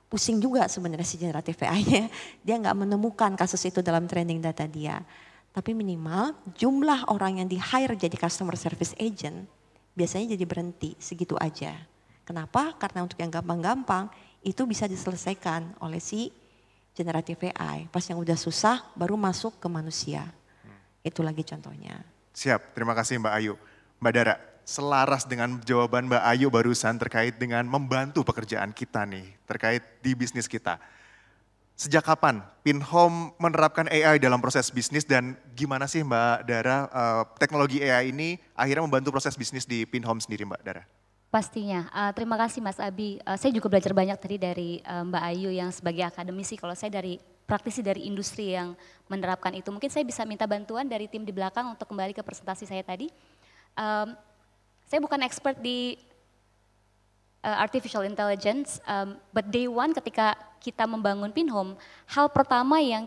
Speaker 14: Pusing juga sebenarnya si generative AI-nya, dia nggak menemukan kasus itu dalam training data dia. Tapi minimal jumlah orang yang di-hire jadi customer service agent, biasanya jadi berhenti segitu aja. Kenapa? Karena untuk yang gampang-gampang, itu bisa diselesaikan oleh si generative AI. Pas yang udah susah baru masuk ke manusia. Itu lagi contohnya.
Speaker 12: Siap, terima kasih Mbak Ayu. Mbak Dara, selaras dengan jawaban Mbak Ayu barusan terkait dengan membantu pekerjaan kita nih, terkait di bisnis kita. Sejak kapan Pinhome menerapkan AI dalam proses bisnis dan gimana sih Mbak Dara teknologi AI ini akhirnya membantu proses bisnis di Pinhome sendiri Mbak Dara?
Speaker 13: Pastinya, terima kasih Mas Abi. Saya juga belajar banyak tadi dari Mbak Ayu yang sebagai akademisi, kalau saya dari praktisi dari industri yang menerapkan itu. Mungkin saya bisa minta bantuan dari tim di belakang untuk kembali ke presentasi saya tadi. Saya bukan expert di artificial intelligence, but day one ketika kita membangun Pinhome, hal pertama yang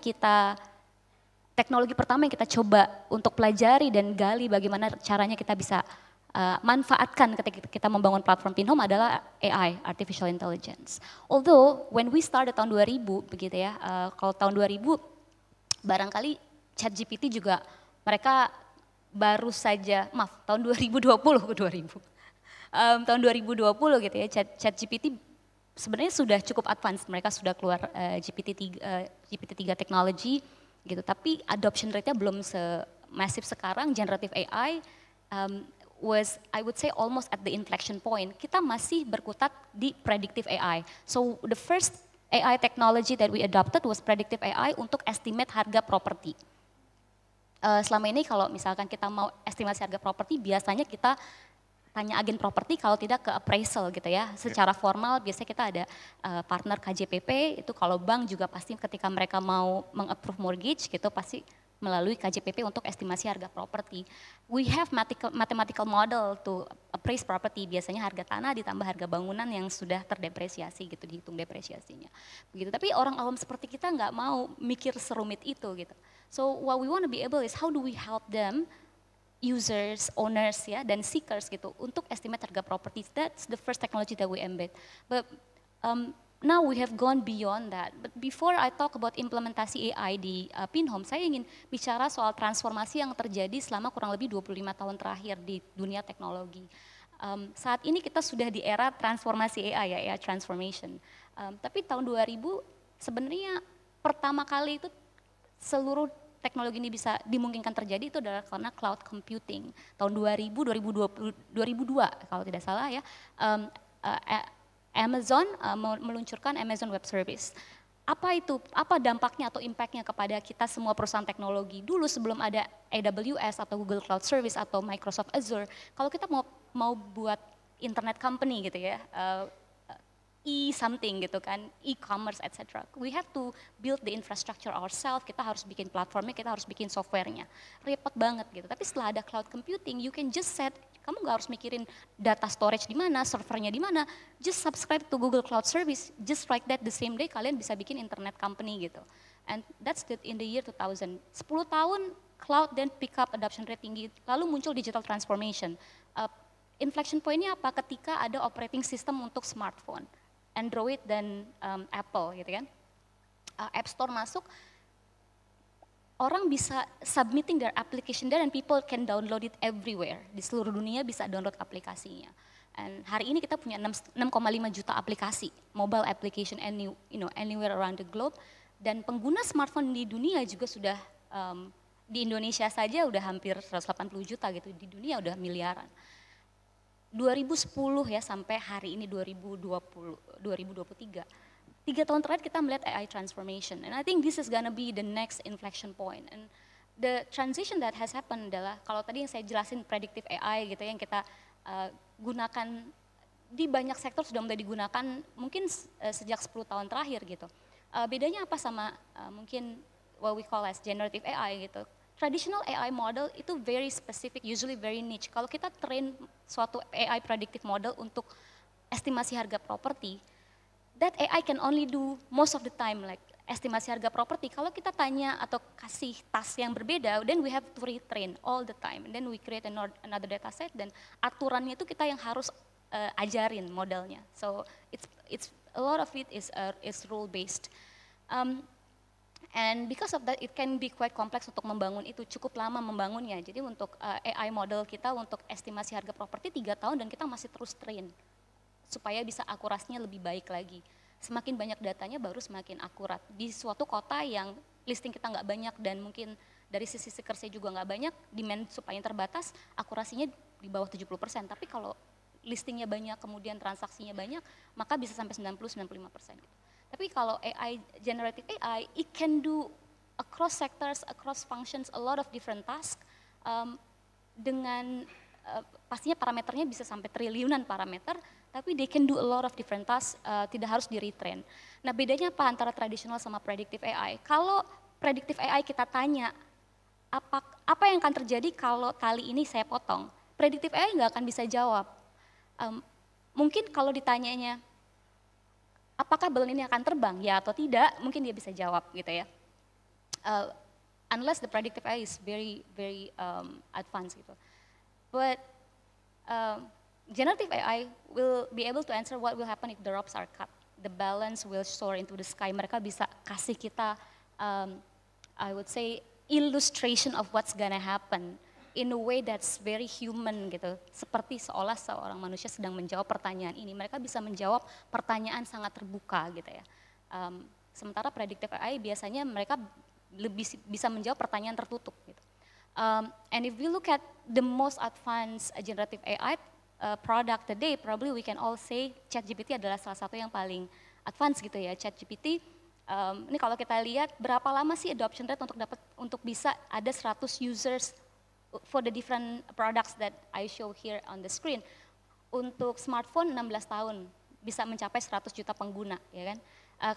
Speaker 13: teknologi pertama yang kita coba untuk pelajari dan gali bagaimana caranya kita bisa manfaatkan ketika kita membangun platform Pinhome adalah AI, artificial intelligence. Although when we started tahun 2000 begitu ya, kalau tahun 2000 barangkali ChatGPT juga mereka baru saja, tahun 2020 tahun 2020 gitu ya, ChatGPT sebenarnya sudah cukup advance, mereka sudah keluar GPT-3 teknologi gitu, tapi adoption rate-nya belum se-massive sekarang. Generative AI was, I would say, almost at the inflection point. Kita masih berkutat di predictive AI. So the first AI technology that we adopted was predictive AI untuk estimate harga properti. Selama ini kalau misalkan kita mau estimasi harga properti, biasanya kita tanya agen properti, kalau tidak ke appraisal gitu ya. Secara formal biasanya kita ada partner KJPP, itu kalau bank juga pasti ketika mereka mau meng-approve mortgage gitu pasti melalui KJPP untuk estimasi harga properti. We have mathematical model to appraise property, biasanya harga tanah ditambah harga bangunan yang sudah terdepresiasi gitu, dihitung depresiasinya. Begitu. Tapi orang awam seperti kita nggak mau mikir serumit itu gitu. So what we want to be able is how do we help them, users, owners ya, dan seekers gitu, untuk estimate harga property. That's the first technology that we embed. But now we have gone beyond that. But before I talk about implementasi AI di Pinhome, saya ingin bicara soal transformasi yang terjadi selama kurang lebih 25 tahun terakhir di dunia teknologi. Saat ini kita sudah di era transformasi AI ya, AI transformation. Tapi tahun 2000 sebenarnya pertama kali itu seluruh teknologi ini bisa dimungkinkan terjadi itu adalah karena cloud computing. Tahun 2002 kalau tidak salah ya, Amazon meluncurkan Amazon Web Service. Apa itu? Apa dampaknya atau impactnya kepada kita semua perusahaan teknologi? Dulu sebelum ada AWS atau Google Cloud Service atau Microsoft Azure, kalau kita mau buat internet company gitu ya, e-something gitu kan, e-commerce etc. We have to build the infrastructure ourselves, kita harus bikin platformnya, kita harus bikin softwarenya. Repot banget gitu, tapi setelah ada cloud computing, you can just set, kamu gak harus mikirin data storage di mana, servernya di mana, just subscribe to Google Cloud Service, just like that the same day kalian bisa bikin internet company gitu. And that's in the year 2000. 10 tahun cloud dan pick up adoption rate tinggi, lalu muncul digital transformation. Inflection point-nya apa? Ketika ada operating system untuk smartphone. Android dan Apple gitu kan, App Store masuk, orang bisa submitting their application there and people can download it everywhere, di seluruh dunia bisa download aplikasinya. And hari ini kita punya 6,5 juta aplikasi, mobile application anywhere around the globe, dan pengguna smartphone di dunia juga sudah, di Indonesia saja udah hampir 180 juta gitu, di dunia udah miliaran. 2010 ya sampai hari ini 2023, 3 tahun terakhir kita melihat AI transformation, and I think this is gonna be the next inflection point. And the transition that has happened adalah, kalau tadi yang saya jelasin predictive AI gitu yang kita gunakan di banyak sektor sudah mulai digunakan mungkin sejak 10 tahun terakhir gitu. Bedanya apa sama mungkin what we call as generative AI gitu. Traditional AI model itu very specific, usually very niche. Kalau kita train suatu AI predictive model untuk estimasi harga properti, that AI can only do most of the time like estimasi harga properti. Kalau kita tanya atau kasih task yang berbeda, then we have to retrain all the time. And then we create another data set dan aturannya itu kita yang harus ajarin modelnya. So it's a lot of it is rule based. And because of that, it can be quite complex untuk membangun itu, cukup lama membangunnya. Jadi untuk AI model kita untuk estimasi harga properti 3 tahun dan kita masih terus train supaya bisa akurasinya lebih baik lagi. Semakin banyak datanya baru semakin akurat. Di suatu kota yang listing kita nggak banyak dan mungkin dari sisi sekersnya juga nggak banyak, demand supaya terbatas, akurasinya di bawah 70%. Tapi kalau listingnya banyak, kemudian transaksinya banyak, maka bisa sampai 90-95%. Tapi kalau AI, generative AI, it can do across sectors, across functions, a lot of different tasks, dengan pastinya parameternya bisa sampai triliunan parameter, tapi they can do a lot of different tasks, tidak harus di retrain. Nah bedanya apa antara tradisional sama predictive AI? Kalau predictive AI kita tanya, apa yang akan terjadi kalau tali ini saya potong? Predictive AI nggak akan bisa jawab. Mungkin kalau ditanyanya, apakah balon ini akan terbang, ya atau tidak, mungkin dia bisa jawab gitu ya. Unless the predictive AI is very advanced gitu. But generative AI will be able to answer what will happen if the ropes are cut. The balance will soar into the sky. Mereka bisa kasih kita, I would say, illustration of what's gonna happen in a way that's very human gitu. Seperti seolah seorang manusia sedang menjawab pertanyaan ini. Mereka bisa menjawab pertanyaan sangat terbuka gitu ya. Sementara predictive AI biasanya mereka lebih bisa menjawab pertanyaan tertutup gitu. And if we look at the most advanced generative AI product today, probably we can all say ChatGPT adalah salah satu yang paling advance gitu ya. ChatGPT, ini kalau kita lihat berapa lama sih adoption rate untuk bisa ada 100 users for the different products that I show here on the screen. Untuk smartphone 16 tahun bisa mencapai 100 juta pengguna, ya kan?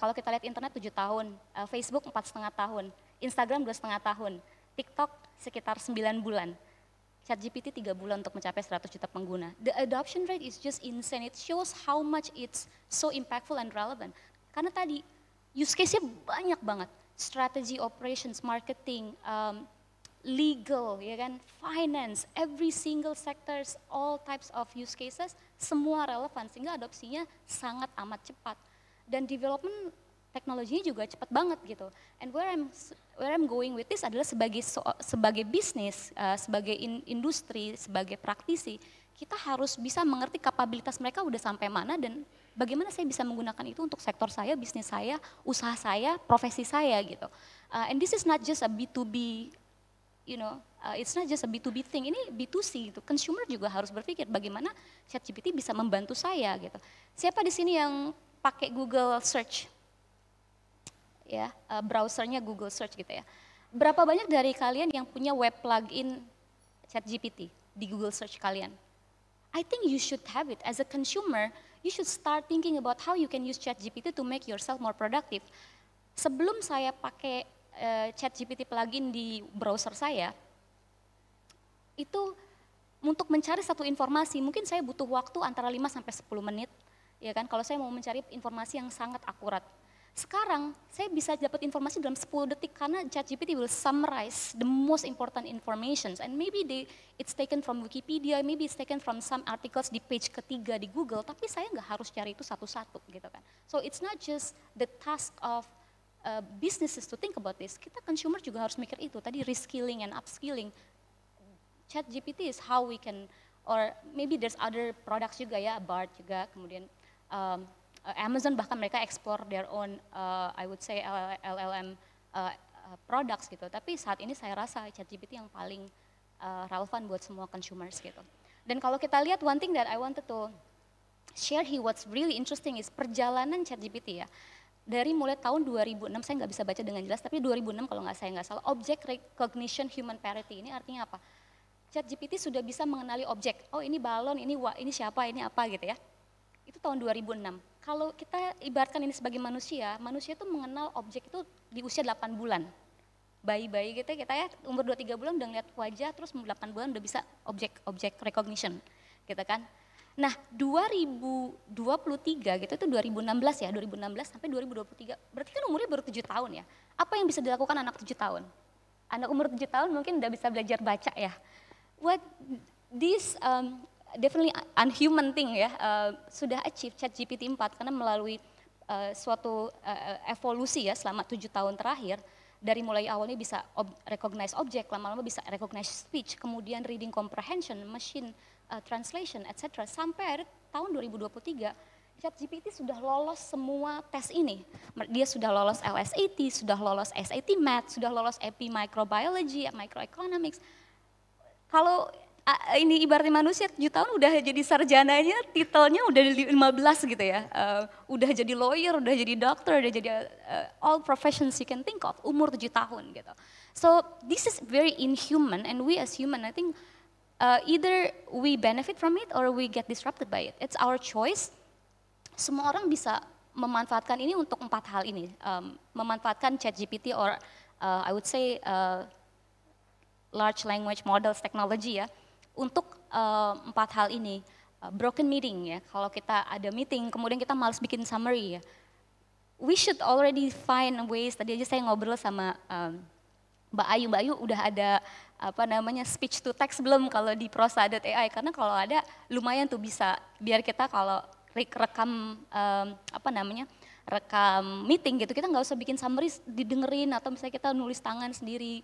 Speaker 13: Kalau kita lihat internet 7 tahun, Facebook 4,5 tahun, Instagram 2,5 tahun, TikTok sekitar 9 bulan, ChatGPT 3 bulan untuk mencapai 100 juta pengguna. The adoption rate is just insane. It shows how much it's so impactful and relevant. Karena tadi use case-nya banyak banget, strategy, operations, marketing, legal, ya kan, finance, every single sectors, all types of use cases, semua relevan sehingga adopsinya sangat amat cepat. Dan development teknologinya juga cepat banget gitu. And where I'm going with this adalah sebagai bisnis, sebagai industri, sebagai praktisi, kita harus bisa mengerti kapabilitas mereka udah sampai mana dan bagaimana saya bisa menggunakan itu untuk sektor saya, bisnis saya, usaha saya, profesi saya gitu. And this is not just a B2B, you know, it's not just a B2B thing, ini B2C gitu. Consumer juga harus berpikir bagaimana ChatGPT bisa membantu saya gitu. Siapa di sini yang pakai Google Search? Ya, browsernya Google Search gitu ya. Berapa banyak dari kalian yang punya web plugin ChatGPT di Google Search kalian? I think you should have it. As a consumer, you should start thinking about how you can use ChatGPT to make yourself more productive. Sebelum saya pakai ChatGPT plugin di browser saya, itu untuk mencari satu informasi, mungkin saya butuh waktu antara 5 sampai 10 menit, ya kan, kalau saya mau mencari informasi yang sangat akurat. Sekarang saya bisa dapat informasi dalam 10 detik karena ChatGPT will summarize the most important informations and maybe it's taken from Wikipedia, maybe it's taken from some articles di page ketiga di Google, tapi saya nggak harus cari itu satu-satu gitu kan. So it's not just the task of businesses to think about this, kita consumer juga harus mikir itu, tadi reskilling and upskilling. ChatGPT is how we can, or maybe there's other products juga ya, BART juga, kemudian Amazon bahkan mereka explore their own, I would say LLM products gitu. Tapi saat ini saya rasa ChatGPT yang paling relevan buat semua consumers gitu. Dan kalau kita lihat one thing that I wanted to share here, what's really interesting is perjalanan ChatGPT ya. dari mulai tahun 2006, saya nggak bisa baca dengan jelas, tapi 2006 kalau saya nggak salah, Object Recognition Human Parity ini artinya apa? ChatGPT sudah bisa mengenali objek, oh ini balon, ini siapa, ini apa gitu ya. Itu tahun 2006. Kalau kita ibaratkan ini sebagai manusia itu mengenal objek itu di usia 8 bulan. Bayi-bayi gitu kita ya, umur 2-3 bulan udah ngeliat wajah, terus 8 bulan udah bisa objek recognition gitu kan. Nah 2023 gitu, itu 2016 ya, 2016 sampai 2023, berarti kan umurnya baru 7 tahun ya. Apa yang bisa dilakukan anak 7 tahun? Anak umur 7 tahun mungkin udah bisa belajar baca ya. What this definitely unhuman thing ya, sudah achieve ChatGPT 4 karena melalui suatu evolusi ya selama 7 tahun terakhir, dari mulai awalnya bisa recognize object, lama-lama bisa recognize speech, kemudian reading comprehension, machine translation, etc. Sampai tahun 2023, ChatGPT sudah lolos semua tes ini. Dia sudah lolos LSAT, sudah lolos SAT Math, sudah lolos AP Microbiology, Microeconomics. Kalau ini ibaratnya manusia 7 tahun udah jadi sarjananya, titelnya udah 15 gitu ya. Udah jadi lawyer, udah jadi dokter, udah jadi all professions you can think of, umur 7 tahun gitu. So this is very inhuman, and we as human I think either we benefit from it or we get disrupted by it. It's our choice. Semua orang bisa memanfaatkan ini untuk 4 hal ini. Memanfaatkan ChatGPT or I would say large language models technology ya, untuk 4 hal ini. Broken meeting ya, kalau kita ada meeting kemudian kita malas bikin summary ya. We should already find ways, tadi aja saya ngobrol sama Mbak Ayu udah ada speech to text belum kalau di prosa.ai, karena kalau ada lumayan tuh bisa biar kita kalau rekam rekam meeting gitu, kita nggak usah bikin summary didengerin atau misalnya kita nulis tangan sendiri.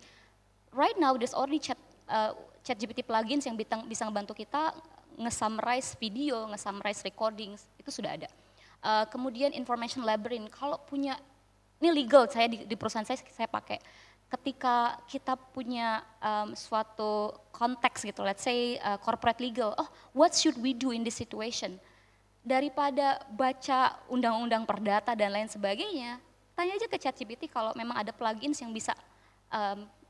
Speaker 13: Right now there's already ChatGPT plugins yang bisa membantu kita nge-summarize video, nge-summarize recordings, itu sudah ada. Kemudian information labyrinth, kalau punya, ini legal saya di perusahaan saya pakai. Ketika kita punya suatu konteks gitu, let's say corporate legal, oh what should we do in this situation? Daripada baca undang-undang perdata dan lain sebagainya, tanya aja ke ChatGPT kalau memang ada plugins yang bisa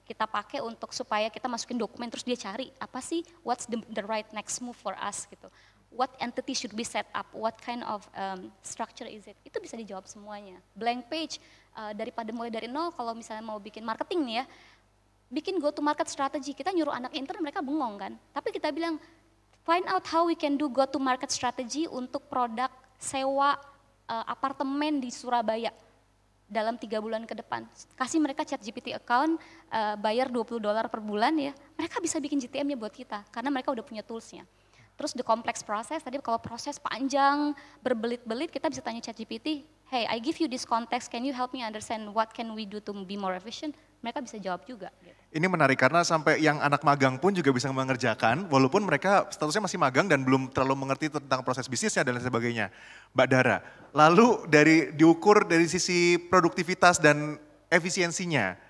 Speaker 13: kita pakai untuk supaya kita masukin dokumen terus dia cari apa sih what's the right next move for us gitu. What entity should be set up, what kind of structure is it, itu bisa dijawab semuanya. Blank page, daripada mulai dari nol, kalau misalnya mau bikin marketing nih ya, bikin go to market strategy, kita nyuruh anak intern mereka bengong kan, tapi kita bilang find out how we can do go to market strategy untuk produk sewa apartemen di Surabaya dalam 3 bulan ke depan. Kasih mereka ChatGPT account, bayar $20 per bulan ya, mereka bisa bikin GTM-nya buat kita, karena mereka udah punya tools-nya. Terus the complex process, tadi kalau proses panjang, berbelit-belit, kita bisa tanya ChatGPT, hey I give you this context, can you help me understand what can we do to be more efficient? Mereka bisa jawab juga. Gitu.
Speaker 12: Ini menarik karena sampai yang anak magang pun juga bisa mengerjakan, walaupun mereka statusnya masih magang dan belum terlalu mengerti tentang proses bisnisnya dan lain sebagainya. Mbak Dara, lalu diukur dari sisi produktivitas dan efisiensinya,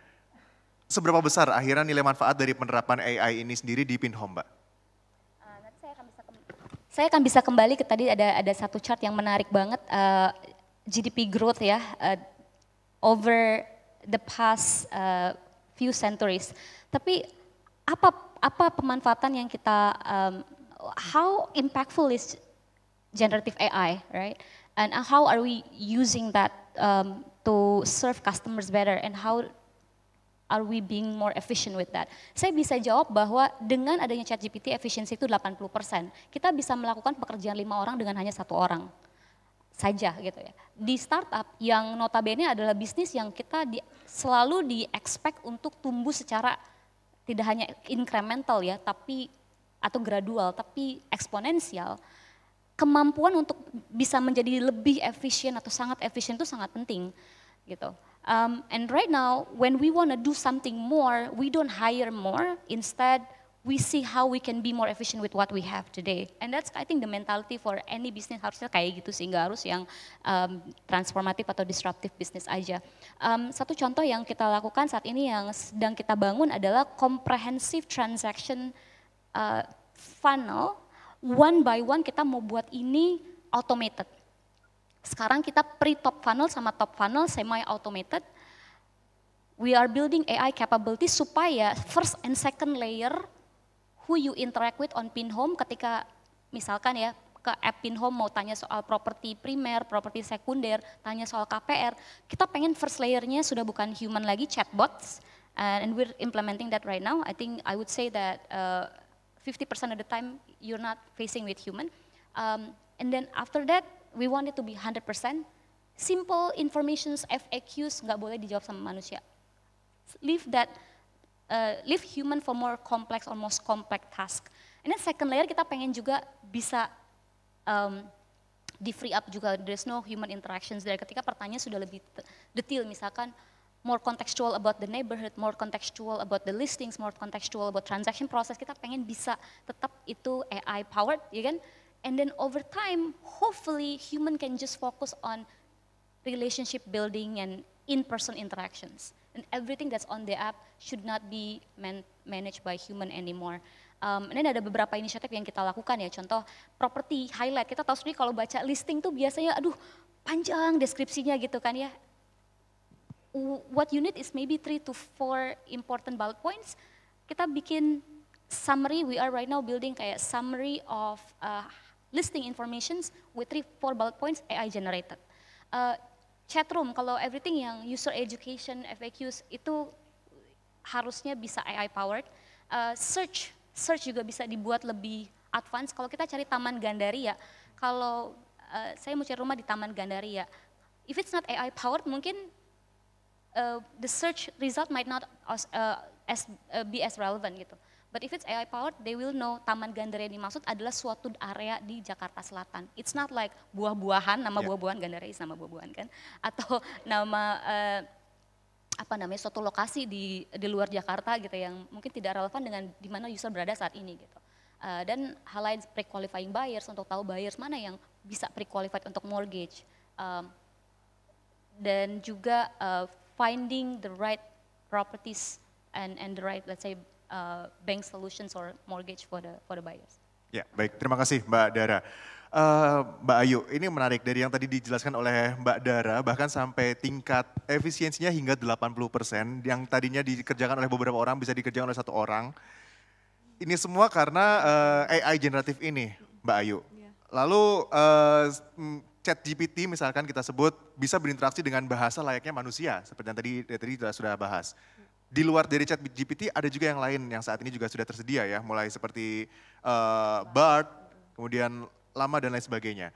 Speaker 12: seberapa besar akhirnya nilai manfaat dari penerapan AI ini sendiri di Pinhome, Mbak?
Speaker 13: Saya akan bisa kembali ke tadi ada satu chart yang menarik banget, GDP growth ya, over the past few centuries. Tapi apa pemanfaatan yang kita, how impactful is generative AI, right? And how are we using that to serve customers better, and how are we being more efficient with that? Saya bisa jawab bahwa dengan adanya ChatGPT efisiensi itu 80%. Kita bisa melakukan pekerjaan 5 orang dengan hanya 1 orang saja gitu ya. Di startup yang notabene adalah bisnis yang kita selalu di-expect untuk tumbuh secara tidak hanya incremental ya, tapi atau gradual, tapi eksponensial. Kemampuan untuk bisa menjadi lebih efisien atau sangat efisien itu sangat penting gitu. And right now, when we want to do something more, we don't hire more. Instead, we see how we can be more efficient with what we have today. And that's, I think, the mentality for any business harusnya kayak gitu sih, nggak harus yang transformatif atau disruptive business aja. Satu contoh yang kita lakukan saat ini yang sedang kita bangun adalah comprehensive transaction funnel. One by one kita mau buat ini automated. Sekarang kita pre-top funnel sama top funnel semi-automated. We are building AI capability supaya first and second layer who you interact with on PinHome ketika misalkan ya ke app PinHome mau tanya soal properti primer, properti sekunder, tanya soal KPR, kita pengen first layernya sudah bukan human lagi, chatbots, and we're implementing that right now. I think I would say that 50% of the time you're not facing with human. And then after that, we want it to be 100%. Simple informations, FAQs, nggak boleh dijawab sama manusia. Leave human for more complex or most complex task. And then second layer kita pengen juga bisa di free up juga, there's no human interactions dari ketika pertanyaan sudah lebih detail, misalkan more contextual about the neighborhood, more contextual about the listings, more contextual about transaction process, kita pengen bisa tetap itu AI powered, ya kan? And then over time, hopefully human can just focus on relationship building and in-person interactions. And everything that's on the app should not be managed by human anymore. Ini ada beberapa inisiatif yang kita lakukan ya, contoh property highlight, kita tahu sendiri kalau baca listing tuh biasanya aduh panjang deskripsinya gitu kan ya. What you need is maybe 3 to 4 important bullet points, kita bikin summary, we are right now building kayak summary of listing informations with 3-4 bullet points AI generated. Chatroom, kalau everything yang user education, FAQs itu harusnya bisa AI powered. Search juga bisa dibuat lebih advance. Kalau kita cari Taman Gandaria, kalau saya mau cari rumah di Taman Gandaria, if it's not AI powered, mungkin the search result might not be as relevant gitu. But if it's AI powered, they will know Taman Gandaria yang dimaksud adalah suatu area di Jakarta Selatan. It's not like buah-buahan, nama buah-buahan, Gandaria is nama buah-buahan kan, atau nama suatu lokasi di luar Jakarta gitu yang mungkin tidak relevan dengan di mana user berada saat ini gitu. Dan hal lain pre-qualifying buyers untuk tahu buyers mana yang bisa pre-qualified untuk mortgage. Dan juga finding the right properties and the right, let's say, bank solutions or mortgage for the buyers.
Speaker 12: Ya, baik. Terima kasih Mbak Dara. Mbak Ayu, ini menarik dari yang tadi dijelaskan oleh Mbak Dara, bahkan sampai tingkat efisiensinya hingga 80%, yang tadinya dikerjakan oleh beberapa orang bisa dikerjakan oleh 1 orang. Ini semua karena AI generatif ini, Mbak Ayu. Lalu ChatGPT misalkan kita sebut bisa berinteraksi dengan bahasa layaknya manusia, seperti yang tadi sudah bahas. Di luar dari ChatGPT ada juga yang lain yang saat ini juga sudah tersedia ya, mulai seperti Bard, kemudian Lama dan lain sebagainya.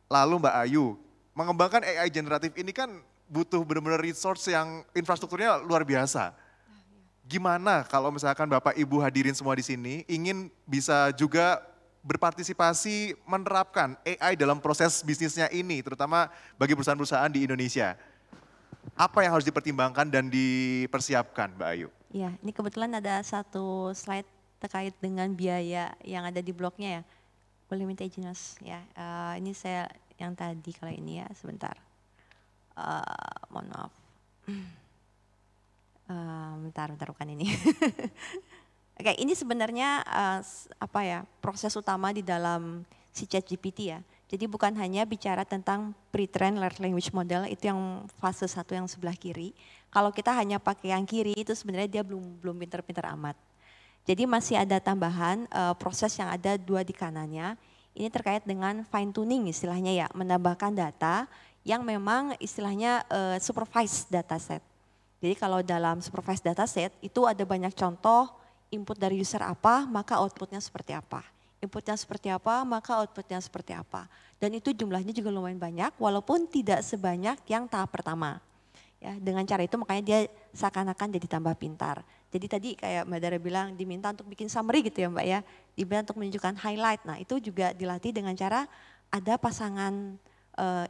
Speaker 12: Lalu Mbak Ayu, mengembangkan AI generatif ini kan butuh benar-benar resource yang infrastrukturnya luar biasa. Gimana kalau misalkan Bapak Ibu hadirin semua di sini ingin bisa juga berpartisipasi menerapkan AI dalam proses bisnisnya ini, terutama bagi perusahaan-perusahaan di Indonesia. Apa yang harus dipertimbangkan dan dipersiapkan, Mbak Ayu?
Speaker 14: Ya, ini kebetulan ada satu slide terkait dengan biaya yang ada di blognya ya. Boleh minta izin Mas, ya. Ini saya yang tadi kalau ini ya, sebentar. Mohon maaf. Bentar bukan ini. Oke, ini sebenarnya proses utama di dalam si ChatGPT ya. Jadi bukan hanya bicara tentang pre-trained large language model, itu yang fase 1 yang sebelah kiri. Kalau kita hanya pakai yang kiri itu sebenarnya dia belum pintar-pintar amat. Jadi masih ada tambahan proses yang ada 2 di kanannya. Ini terkait dengan fine tuning istilahnya ya, menambahkan data yang memang istilahnya supervised dataset. Jadi kalau dalam supervised dataset itu ada banyak contoh input dari user apa, maka outputnya seperti apa. Inputnya seperti apa, maka outputnya seperti apa. Dan itu jumlahnya juga lumayan banyak, walaupun tidak sebanyak yang tahap pertama. Ya, dengan cara itu makanya dia seakan-akan jadi tambah pintar. Jadi tadi kayak Mbak Dara bilang diminta untuk bikin summary gitu ya Mbak ya. Diminta untuk menunjukkan highlight. Nah itu juga dilatih dengan cara ada pasangan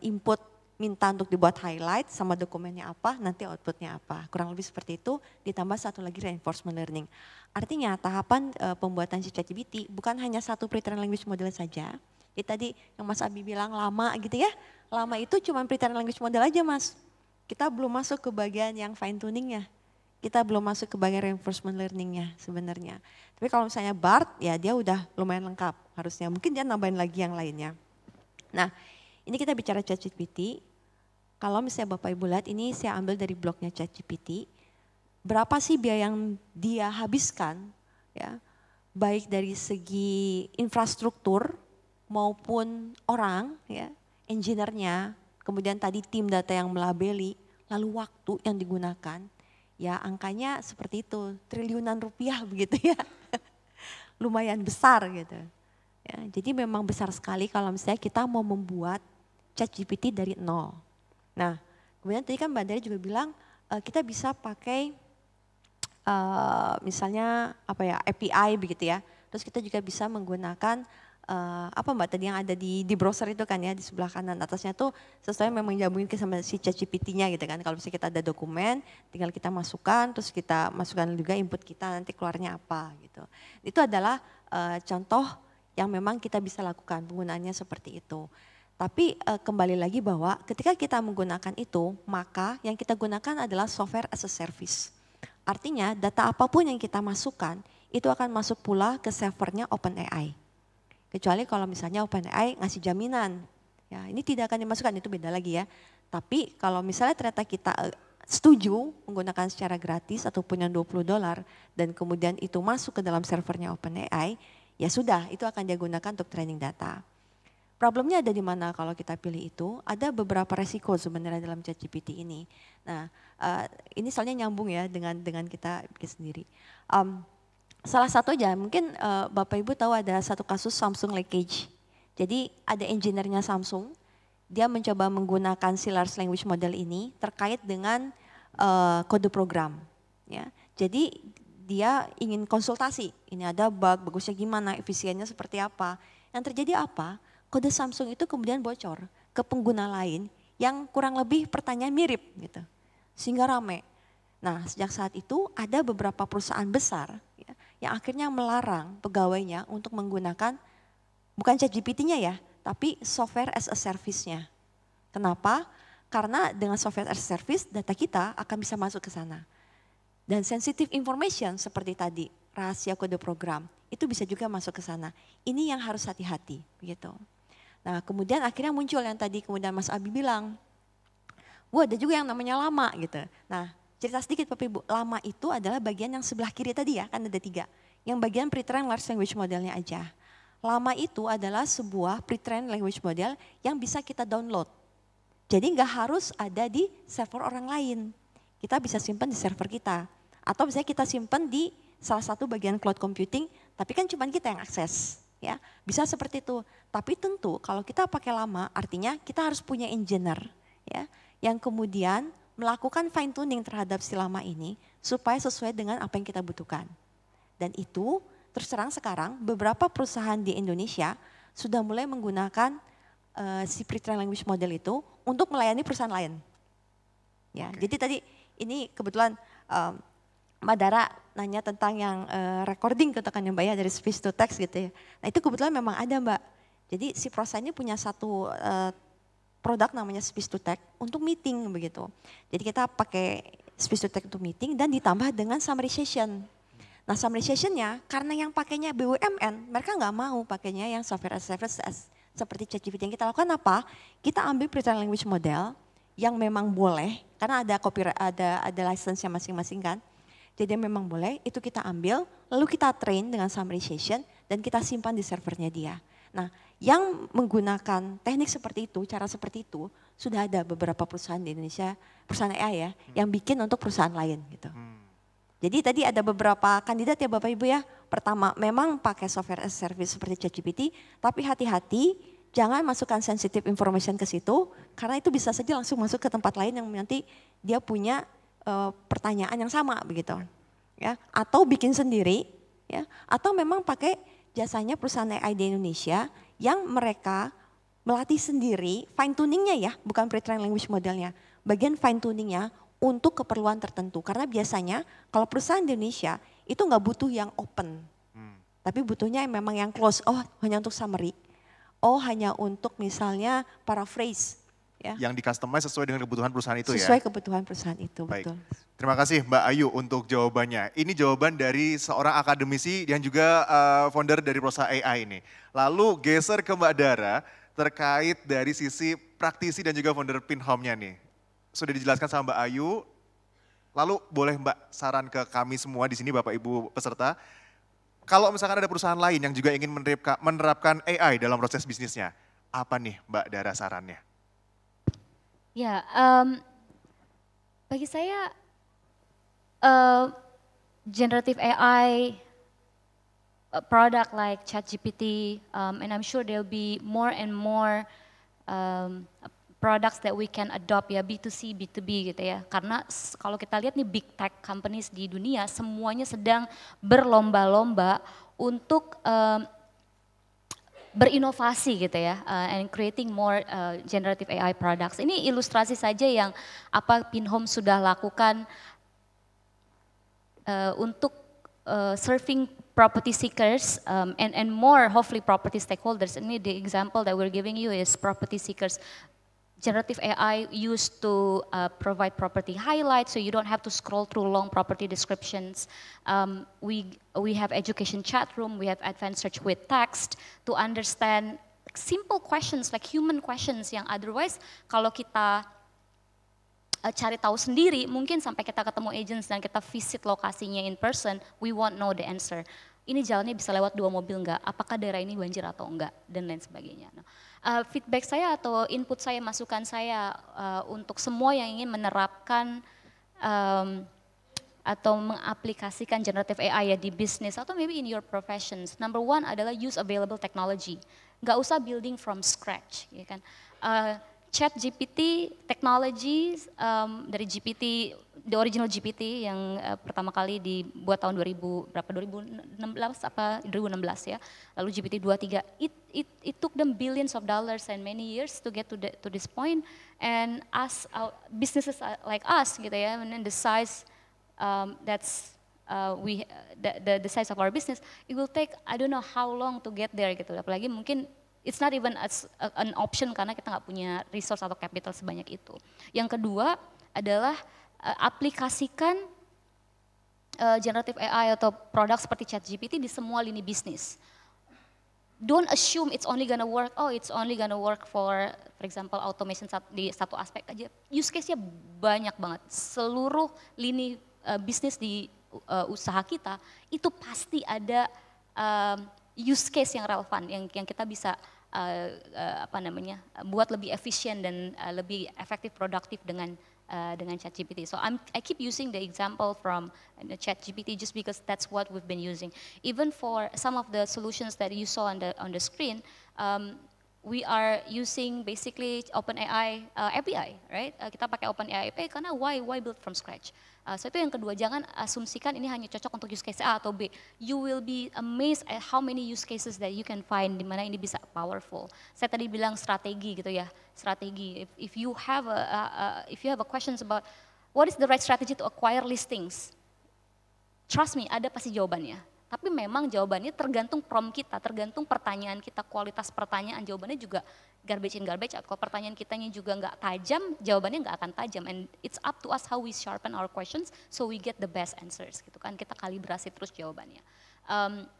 Speaker 14: input minta untuk dibuat highlight sama dokumennya apa, nanti outputnya apa. Kurang lebih seperti itu, ditambah satu lagi reinforcement learning. Artinya tahapan pembuatan si ChatGPT bukan hanya satu pre-trained language model saja. Jadi tadi yang Mas Abi bilang lama gitu ya, lama itu cuma pre-trained language model aja Mas. Kita belum masuk ke bagian yang fine tuningnya. Kita belum masuk ke bagian reinforcement learningnya sebenarnya. Tapi kalau misalnya BART ya dia udah lumayan lengkap harusnya. Mungkin dia nambahin lagi yang lainnya. Nah ini kita bicara ChatGPT. Kalau misalnya Bapak Ibu lihat, ini saya ambil dari blognya ChatGPT. Berapa sih biaya yang dia habiskan, ya, baik dari segi infrastruktur maupun orang, ya, engineer-nya, kemudian tadi tim data yang melabeli, lalu waktu yang digunakan, ya angkanya seperti itu, triliunan rupiah begitu ya. Lumayan besar gitu. Ya, jadi memang besar sekali kalau misalnya kita mau membuat ChatGPT dari nol. Nah, kemudian tadi kan Mbak Dari juga bilang kita bisa pakai misalnya apa ya, API begitu ya. Terus kita juga bisa menggunakan apa Mbak tadi yang ada di browser itu kan ya, di sebelah kanan atasnya tuh sesuai memang nyambungin ke sama si ChatGPT-nya gitu kan. Kalau misalnya kita ada dokumen, tinggal kita masukkan, terus kita masukkan juga input kita, nanti keluarnya apa gitu. Itu adalah contoh yang memang kita bisa lakukan, penggunaannya seperti itu. Tapi kembali lagi bahwa ketika kita menggunakan itu, maka yang kita gunakan adalah software as a service. Artinya data apapun yang kita masukkan, itu akan masuk pula ke servernya OpenAI. Kecuali kalau misalnya OpenAI ngasih jaminan, ya ini tidak akan dimasukkan, itu beda lagi ya. Tapi kalau misalnya ternyata kita setuju menggunakan secara gratis ataupun yang $20 dan kemudian itu masuk ke dalam servernya OpenAI, ya sudah itu akan dia gunakan untuk training data. Problemnya ada di mana kalau kita pilih itu? Ada beberapa resiko sebenarnya dalam ChatGPT ini. Nah, ini soalnya nyambung ya dengan kita bikin sendiri. Salah satu aja, mungkin Bapak Ibu tahu ada satu kasus Samsung leakage. Jadi ada engineer-nya Samsung, dia mencoba menggunakan si large language model ini terkait dengan kode program. Ya. Jadi dia ingin konsultasi, ini ada bug, bagusnya gimana, efisiennya seperti apa. Yang terjadi apa? Kode Samsung itu kemudian bocor ke pengguna lain yang kurang lebih pertanyaan mirip gitu. Sehingga rame. Nah sejak saat itu ada beberapa perusahaan besar ya, yang akhirnya melarang pegawainya untuk menggunakan bukan ChatGPT-nya ya, tapi software as a service-nya. Kenapa? Karena dengan software as a service data kita akan bisa masuk ke sana. Dan sensitive information seperti tadi, rahasia kode program, itu bisa juga masuk ke sana. Ini yang harus hati-hati begitu. Nah kemudian akhirnya muncul yang tadi kemudian Mas Abi bilang, wah ada juga yang namanya lama gitu. Nah cerita sedikit Bapak Ibu, lama itu adalah bagian yang sebelah kiri tadi ya, kan ada 3. Yang bagian pre-trained large language modelnya aja. Lama itu adalah sebuah pre-trained language model yang bisa kita download. Jadi nggak harus ada di server orang lain. Kita bisa simpan di server kita. Atau misalnya kita simpan di salah satu bagian cloud computing, tapi kan cuma kita yang akses. Ya, bisa seperti itu. Tapi tentu kalau kita pakai lama, artinya kita harus punya engineer, ya, yang kemudian melakukan fine tuning terhadap si lama ini supaya sesuai dengan apa yang kita butuhkan. Dan itu terus terang sekarang beberapa perusahaan di Indonesia sudah mulai menggunakan si pre-trained language model itu untuk melayani perusahaan lain. Ya, jadi tadi ini kebetulan Mbak Dara nanya tentang yang recording katakan ya Mbak ya dari speech to text gitu ya. Nah itu kebetulan memang ada Mbak. Jadi si perusahaan ini punya satu produk namanya speech to text untuk meeting begitu. Jadi kita pakai speech to text untuk meeting dan ditambah dengan summarization. Nah summarization-nya karena yang pakainya BUMN, mereka nggak mau pakainya yang software as a service seperti ChatGPT. Yang kita lakukan apa? Kita ambil pre-trained language model yang memang boleh karena ada copyright, ada license-nya masing-masing kan. Jadi memang boleh, itu kita ambil, lalu kita train dengan summarization dan kita simpan di servernya dia. Nah yang menggunakan teknik seperti itu, cara seperti itu, sudah ada beberapa perusahaan di Indonesia, perusahaan AI ya, yang bikin untuk perusahaan lain gitu. Jadi tadi ada beberapa kandidat ya Bapak Ibu ya. Pertama memang pakai software as a service seperti ChatGPT, tapi hati-hati jangan masukkan sensitive information ke situ, karena itu bisa saja langsung masuk ke tempat lain yang nanti dia punya pertanyaan yang sama begitu, ya, atau bikin sendiri, ya, atau memang pakai jasanya perusahaan AI di Indonesia yang mereka melatih sendiri fine tuningnya ya, bukan pre-trained language modelnya, bagian fine tuningnya untuk keperluan tertentu, karena biasanya kalau perusahaan di Indonesia itu nggak butuh yang open, tapi butuhnya memang yang close, oh hanya untuk summary, oh hanya untuk misalnya paraphrase. Ya.
Speaker 12: Yang di-customize sesuai dengan kebutuhan perusahaan itu ya?
Speaker 14: Sesuai kebutuhan perusahaan itu,
Speaker 12: baik.
Speaker 14: Betul.
Speaker 12: Terima kasih Mbak Ayu untuk jawabannya. Ini jawaban dari seorang akademisi yang juga founder dari perusahaan AI ini. Lalu geser ke Mbak Dara, terkait dari sisi praktisi dan juga founder Pinhome-nya nih. Sudah dijelaskan sama Mbak Ayu, lalu boleh Mbak saran ke kami semua di sini Bapak Ibu peserta, kalau misalkan ada perusahaan lain yang juga ingin menerapkan AI dalam proses bisnisnya, apa nih Mbak Dara sarannya?
Speaker 13: Ya, bagi saya generative AI product like ChatGPT, and I'm sure there'll be more and more products that we can adopt ya, B2C, B2B gitu ya. Karena kalau kita lihat nih big tech companies di dunia semuanya sedang berlomba-lomba untuk berinovasi gitu ya, and creating more generative AI products. Ini ilustrasi saja yang apa Pinhome sudah lakukan untuk serving property seekers and more hopefully property stakeholders. Ini the example that we're giving you is property seekers. Generative AI used to provide property highlights, so you don't have to scroll through long property descriptions. We have education chat room, we have advanced search with text to understand simple questions like human questions yang otherwise kalau kita cari tahu sendiri, mungkin sampai kita ketemu agents dan kita visit lokasinya in person, we won't know the answer. Ini jalannya bisa lewat 2 mobil enggak, apakah daerah ini banjir atau enggak, dan lain sebagainya. Nah, feedback saya atau input saya, masukan saya untuk semua yang ingin menerapkan atau mengaplikasikan generative AI ya di bisnis atau maybe in your professions. Number one adalah use available technology, nggak usah building from scratch, ya kan. ChatGPT technology dari GPT, the original GPT yang pertama kali dibuat tahun 2016 ya, lalu GPT 2.3, it took them billions of dollars and many years to get to this point, and us businesses like us gitu ya, and then the size the size of our business, it will take I don't know how long to get there gitu, apalagi mungkin it's not even an option karena kita nggak punya resource atau capital sebanyak itu. Yang kedua adalah aplikasikan generative AI atau produk seperti ChatGPT di semua lini bisnis. Don't assume it's only gonna work, it's only gonna work for example automation di satu aspek aja. Use case-nya banyak banget. Seluruh lini bisnis di usaha kita itu pasti ada use case yang relevan yang kita bisa buat lebih efisien dan lebih efektif produktif dengan ChatGPT. So I keep using the example from ChatGPT just because that's what we've been using. Even for some of the solutions that you saw on the screen, we are using basically OpenAI API, right? Kita pakai OpenAI API karena why build from scratch? So itu yang kedua, jangan asumsikan ini hanya cocok untuk use case A atau B. You will be amazed at how many use cases that you can find di mana ini bisa powerful. Saya tadi bilang strategi gitu ya, strategi. If you have a questions about what is the right strategy to acquire listings, trust me, ada pasti jawabannya. Tapi memang jawabannya tergantung prompt kita, tergantung pertanyaan kita, kualitas pertanyaan, jawabannya juga garbage in garbage out. Kalau pertanyaan kitanya juga nggak tajam, jawabannya nggak akan tajam. And it's up to us how we sharpen our questions so we get the best answers gitu kan. Kita kalibrasi terus jawabannya.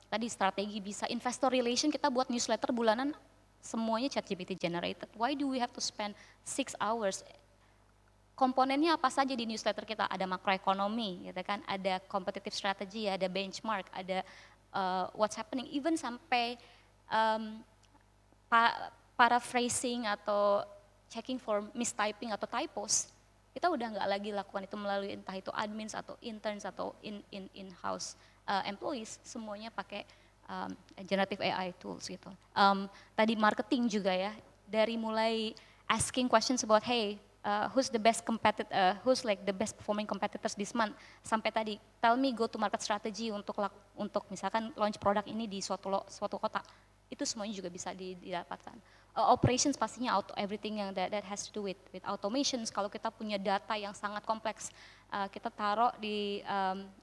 Speaker 13: Tadi strategi bisa, investor relation kita buat newsletter bulanan semuanya ChatGPT generated. Why do we have to spend 6 hours? Komponennya apa saja di newsletter kita? Ada makroekonomi, gitu kan? Ada competitive strategy, ada benchmark, ada what's happening, even sampai paraphrasing atau checking for mistyping atau typos. Kita udah nggak lagi lakukan itu melalui entah itu admins atau interns atau in-house employees, semuanya pakai generative AI tools gitu. Tadi marketing juga ya, dari mulai asking questions about hey, who's the best who's like the best performing competitors this month, sampai tadi tell me go to market strategy untuk misalkan launch produk ini di suatu kota, itu semuanya juga bisa didapatkan. Operations pastinya everything yang that has to do with automations. Kalau kita punya data yang sangat kompleks, kita taruh di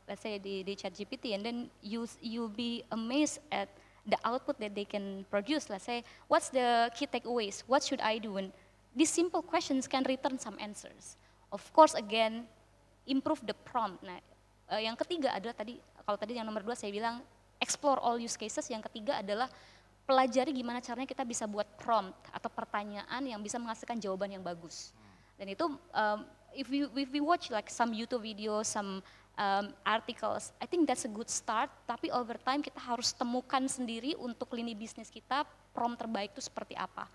Speaker 13: let's say di ChatGPT, and then you'll be amazed at the output that they can produce. Let's say what's the key takeaways, what should I do, and these simple questions can return some answers. Of course, again, improve the prompt. Nah, yang ketiga adalah kalau tadi yang nomor 2 saya bilang explore all use cases. Yang ketiga adalah pelajari gimana caranya kita bisa buat prompt atau pertanyaan yang bisa menghasilkan jawaban yang bagus. Dan itu if we watch like some YouTube video, some articles, I think that's a good start. Tapi over time kita harus temukan sendiri untuk lini bisnis kita prompt terbaik itu seperti apa.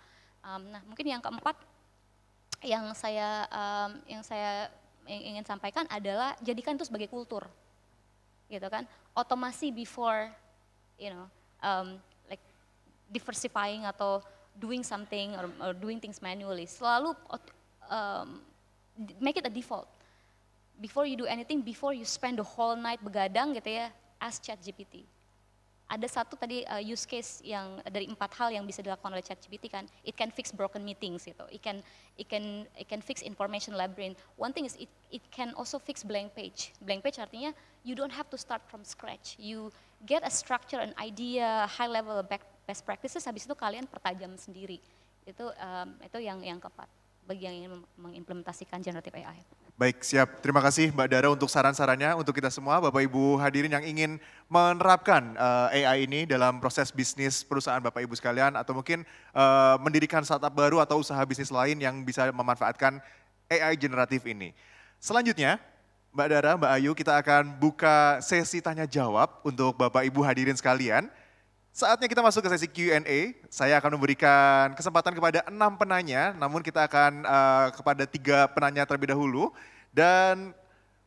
Speaker 13: Nah mungkin yang keempat yang saya ingin sampaikan adalah jadikan itu sebagai kultur, gitu kan? Otomasi before, like diversifying atau doing something or doing things manually. Selalu make it a default. Before you do anything, before you spend the whole night begadang gitu ya, ask ChatGPT. Ada satu tadi use case yang dari 4 hal yang bisa dilakukan oleh ChatGPT kan, it can fix broken meetings gitu, it can fix information labyrinth. One thing is it can also fix blank page. Blank page artinya you don't have to start from scratch. You get a structure, an idea, high level best practices, habis itu kalian pertajam sendiri. Itu yang keempat bagi yang ingin mengimplementasikan generative AI.
Speaker 12: Baik, siap. Terima kasih Mbak Dara untuk saran-sarannya untuk kita semua, Bapak Ibu hadirin yang ingin menerapkan AI ini dalam proses bisnis perusahaan Bapak Ibu sekalian, atau mungkin mendirikan startup baru atau usaha bisnis lain yang bisa memanfaatkan AI generatif ini. Selanjutnya, Mbak Dara, Mbak Ayu, kita akan buka sesi tanya jawab untuk Bapak Ibu hadirin sekalian. Saatnya kita masuk ke sesi Q&A. Saya akan memberikan kesempatan kepada 6 penanya, namun kita akan kepada 3 penanya terlebih dahulu. Dan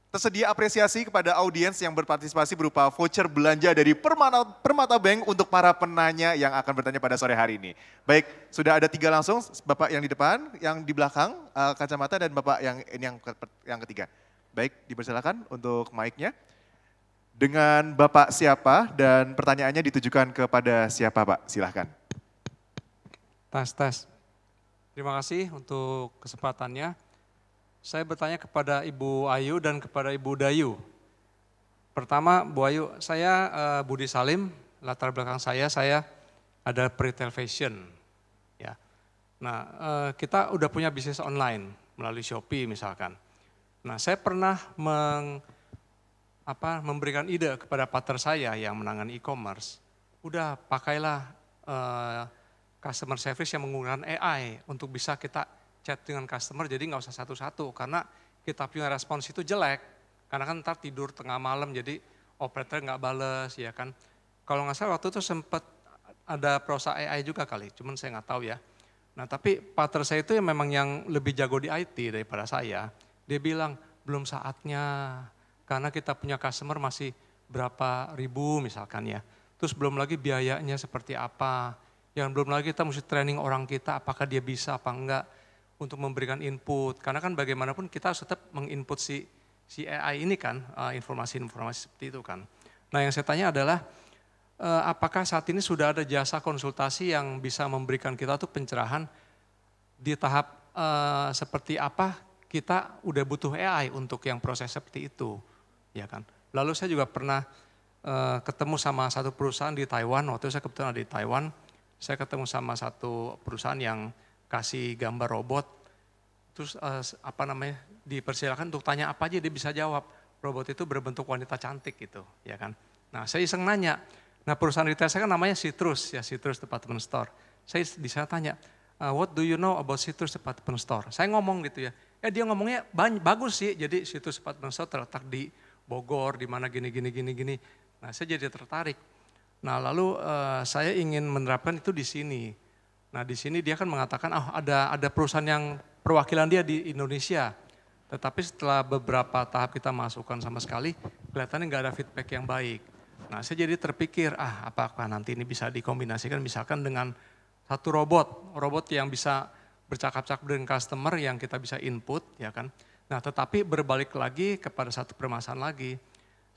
Speaker 12: tersedia apresiasi kepada audiens yang berpartisipasi berupa voucher belanja dari Permata Bank untuk para penanya yang akan bertanya pada sore hari ini. Baik, sudah ada 3 langsung, Bapak yang di depan, yang di belakang, kacamata, dan Bapak yang ketiga. Baik, dipersilakan untuk mic-nya. Dengan Bapak siapa dan pertanyaannya ditujukan kepada siapa Pak? Silahkan.
Speaker 15: Tes. Terima kasih untuk kesempatannya. Saya bertanya kepada Ibu Ayu dan kepada Ibu Dayu. Pertama Bu Ayu, saya Budi Salim, latar belakang saya ada retail fashion. Ya. Nah kita udah punya bisnis online melalui Shopee misalkan. Nah saya pernah memberikan ide kepada partner saya yang menangani e-commerce, udah pakailah customer service yang menggunakan AI untuk bisa kita chat dengan customer, jadi nggak usah satu-satu, karena kita punya respons itu jelek, karena kan ntar tidur tengah malam, jadi operator nggak bales, ya kan. Kalau nggak salah waktu itu sempat ada prosa AI juga kali, cuman saya nggak tahu ya. Nah tapi partner saya itu memang yang lebih jago di IT daripada saya, dia bilang belum saatnya, karena kita punya customer masih berapa ribu misalkan ya. Terus belum lagi biayanya seperti apa. Yang belum lagi kita mesti training orang kita apakah dia bisa apa enggak untuk memberikan input. Karena kan bagaimanapun kita harus tetap menginput si AI ini kan, informasi-informasi seperti itu kan. Nah yang saya tanya adalah apakah saat ini sudah ada jasa konsultasi yang bisa memberikan kita tuh pencerahan di tahap seperti apa kita udah butuh AI untuk yang proses seperti itu. Ya kan. Lalu saya juga pernah ketemu sama satu perusahaan di Taiwan, waktu itu saya kebetulan di Taiwan, saya ketemu sama satu perusahaan yang kasih gambar robot, terus dipersilakan untuk tanya apa aja dia bisa jawab, robot itu berbentuk wanita cantik gitu, ya kan. Nah saya iseng nanya, nah perusahaan retail saya kan namanya Citrus, ya Citrus Department Store, saya di sana tanya, what do you know about Citrus Department Store? Saya ngomong gitu ya, dia ngomongnya bagus sih, jadi Citrus Department Store terletak di Bogor, di mana gini. Nah saya jadi tertarik. Nah lalu saya ingin menerapkan itu di sini. Nah di sini dia kan mengatakan, ada perusahaan yang perwakilan dia di Indonesia. Tetapi setelah beberapa tahap kita masukkan sama sekali, kelihatannya nggak ada feedback yang baik. Nah saya jadi terpikir, apakah nanti ini bisa dikombinasikan misalkan dengan satu robot yang bisa bercakap-cakap dengan customer yang kita bisa input, ya kan. Nah tetapi berbalik lagi kepada satu permasalahan lagi,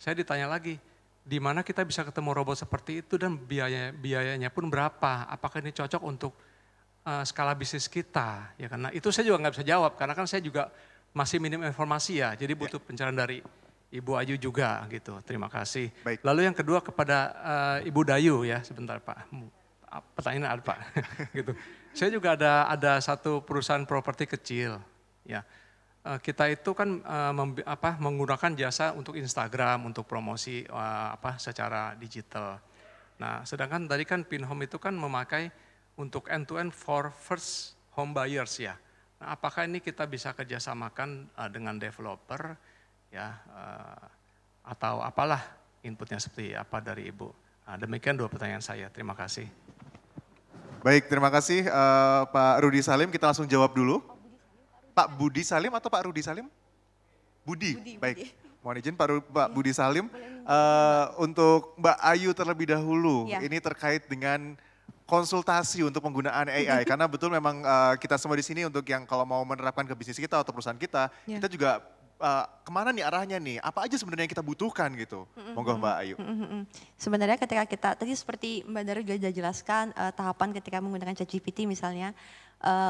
Speaker 15: saya ditanya lagi, di mana kita bisa ketemu robot seperti itu dan biayanya pun berapa, apakah ini cocok untuk skala bisnis kita, ya kan. Nah itu saya juga nggak bisa jawab, karena kan saya juga masih minim informasi ya, jadi butuh pencerahan dari Ibu Ayu juga gitu, terima kasih. Baik. Lalu yang kedua kepada Ibu Dayu ya, sebentar Pak, pertanyaan ada Pak, gitu. Saya juga ada satu perusahaan properti kecil, ya. Kita itu kan menggunakan jasa untuk Instagram, untuk promosi secara digital. Nah, sedangkan tadi kan PinHome itu kan memakai untuk end-to-end for first home buyers ya. Nah, apakah ini kita bisa kerjasamakan dengan developer ya atau apalah inputnya seperti apa dari Ibu? Nah, demikian 2 pertanyaan saya. Terima kasih.
Speaker 12: Baik, terima kasih Pak Rudi Salim. Kita langsung jawab dulu. Pak Budi Salim atau Pak Rudi Salim? Budi. Baik. Mohon izin Pak Budi Salim. Untuk Mbak Ayu terlebih dahulu.
Speaker 14: Ya.
Speaker 12: Ini terkait dengan konsultasi untuk penggunaan AI. Karena betul memang kita semua di sini untuk yang kalau mau menerapkan ke bisnis kita atau perusahaan kita, kita juga kemana nih arahnya nih? Apa aja sebenarnya yang kita butuhkan gitu? Monggo Mbak Ayu.
Speaker 14: Sebenarnya ketika kita, tadi seperti Mbak Dara juga sudah jelaskan tahapan ketika menggunakan ChatGPT misalnya,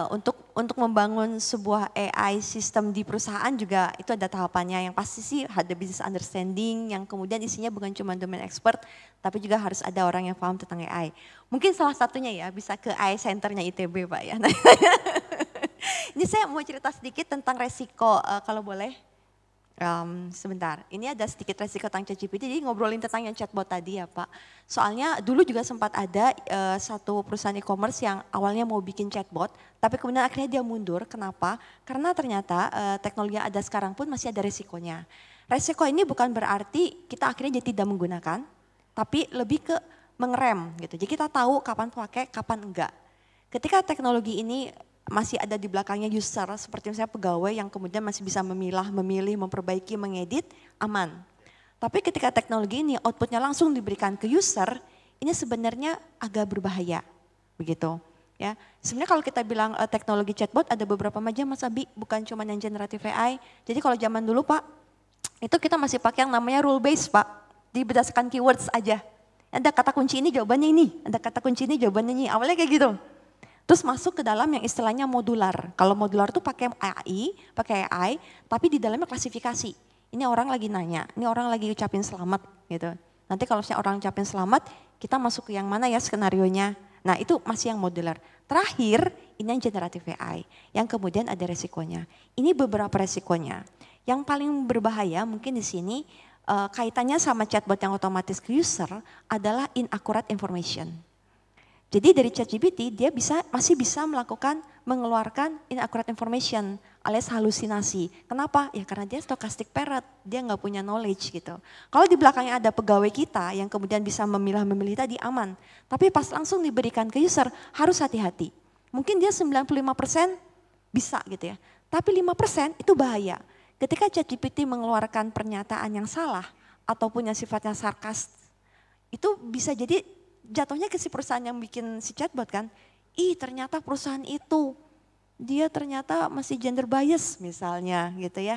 Speaker 14: untuk membangun sebuah AI sistem di perusahaan juga itu ada tahapannya. Yang pasti sih ada business understanding yang kemudian isinya bukan cuma domain expert, tapi juga harus ada orang yang paham tentang AI. Mungkin salah satunya ya bisa ke AI Centernya ITB Pak ya. Ini saya mau cerita sedikit tentang resiko kalau boleh. Sebentar, ini ada sedikit resiko tentang ChatGPT, jadi ngobrolin tentang yang chatbot tadi ya Pak. Soalnya dulu juga sempat ada satu perusahaan e-commerce yang awalnya mau bikin chatbot, tapi kemudian akhirnya dia mundur. Kenapa? Karena ternyata teknologi yang ada sekarang pun masih ada resikonya. Resiko ini bukan berarti kita akhirnya jadi tidak menggunakan, tapi lebih ke mengerem gitu. Jadi kita tahu kapan pakai, kapan enggak. Ketika teknologi ini masih ada di belakangnya user, seperti misalnya pegawai yang kemudian masih bisa memilah, memilih, memperbaiki, mengedit, aman. Tapi ketika teknologi ini outputnya langsung diberikan ke user, ini sebenarnya agak berbahaya, begitu. Ya, sebenarnya kalau kita bilang teknologi chatbot ada beberapa macam Mas Abi, bukan cuma yang generative AI. Jadi kalau zaman dulu Pak, itu kita masih pakai yang namanya rule based Pak, di berdasarkan keywords aja. Ada kata kunci ini jawabannya ini, ada kata kunci ini jawabannya ini, awalnya kayak gitu. Terus masuk ke dalam yang istilahnya modular. Kalau modular itu pakai AI, tapi di dalamnya klasifikasi. Ini orang lagi nanya, ini orang lagi ucapin selamat gitu. Nanti kalau misalnya orang ucapin selamat, kita masuk ke yang mana ya skenarionya. Nah itu masih yang modular. Terakhir, ini yang generative AI, yang kemudian ada resikonya. Ini beberapa resikonya. Yang paling berbahaya mungkin di sini kaitannya sama chatbot yang otomatis ke user adalah inaccurate information. Jadi dari ChatGPT dia masih bisa mengeluarkan inaccurate information alias halusinasi. Kenapa? Ya karena dia stochastic parrot, dia nggak punya knowledge gitu. Kalau di belakangnya ada pegawai kita yang kemudian bisa memilih tadi aman. Tapi pas langsung diberikan ke user harus hati-hati. Mungkin dia 95% bisa gitu ya. Tapi 5% itu bahaya. Ketika ChatGPT mengeluarkan pernyataan yang salah ataupun yang sifatnya sarkas, itu bisa jadi jatuhnya ke si perusahaan yang bikin si chatbot kan, ternyata perusahaan itu dia ternyata masih gender bias misalnya gitu ya,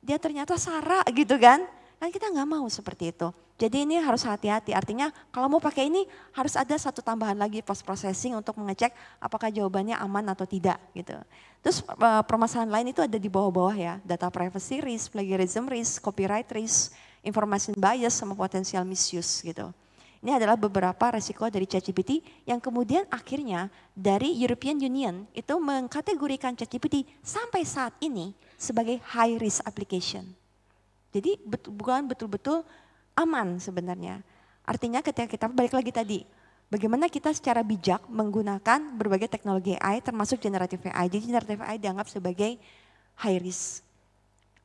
Speaker 14: dia ternyata sara gitu kan kita nggak mau seperti itu. Jadi ini harus hati-hati, artinya kalau mau pakai ini harus ada satu tambahan lagi post processing untuk mengecek apakah jawabannya aman atau tidak gitu. Terus permasalahan lain itu ada di bawah-bawah ya, data privacy risk, plagiarism risk, copyright risk, information bias sama potensial misuse gitu. Ini adalah beberapa resiko dari ChatGPT yang kemudian akhirnya dari European Union itu mengkategorikan ChatGPT sampai saat ini sebagai high risk application. Jadi bukan betul-betul aman sebenarnya. Artinya ketika kita balik lagi tadi, bagaimana kita secara bijak menggunakan berbagai teknologi AI termasuk generative AI. Jadi generative AI dianggap sebagai high risk.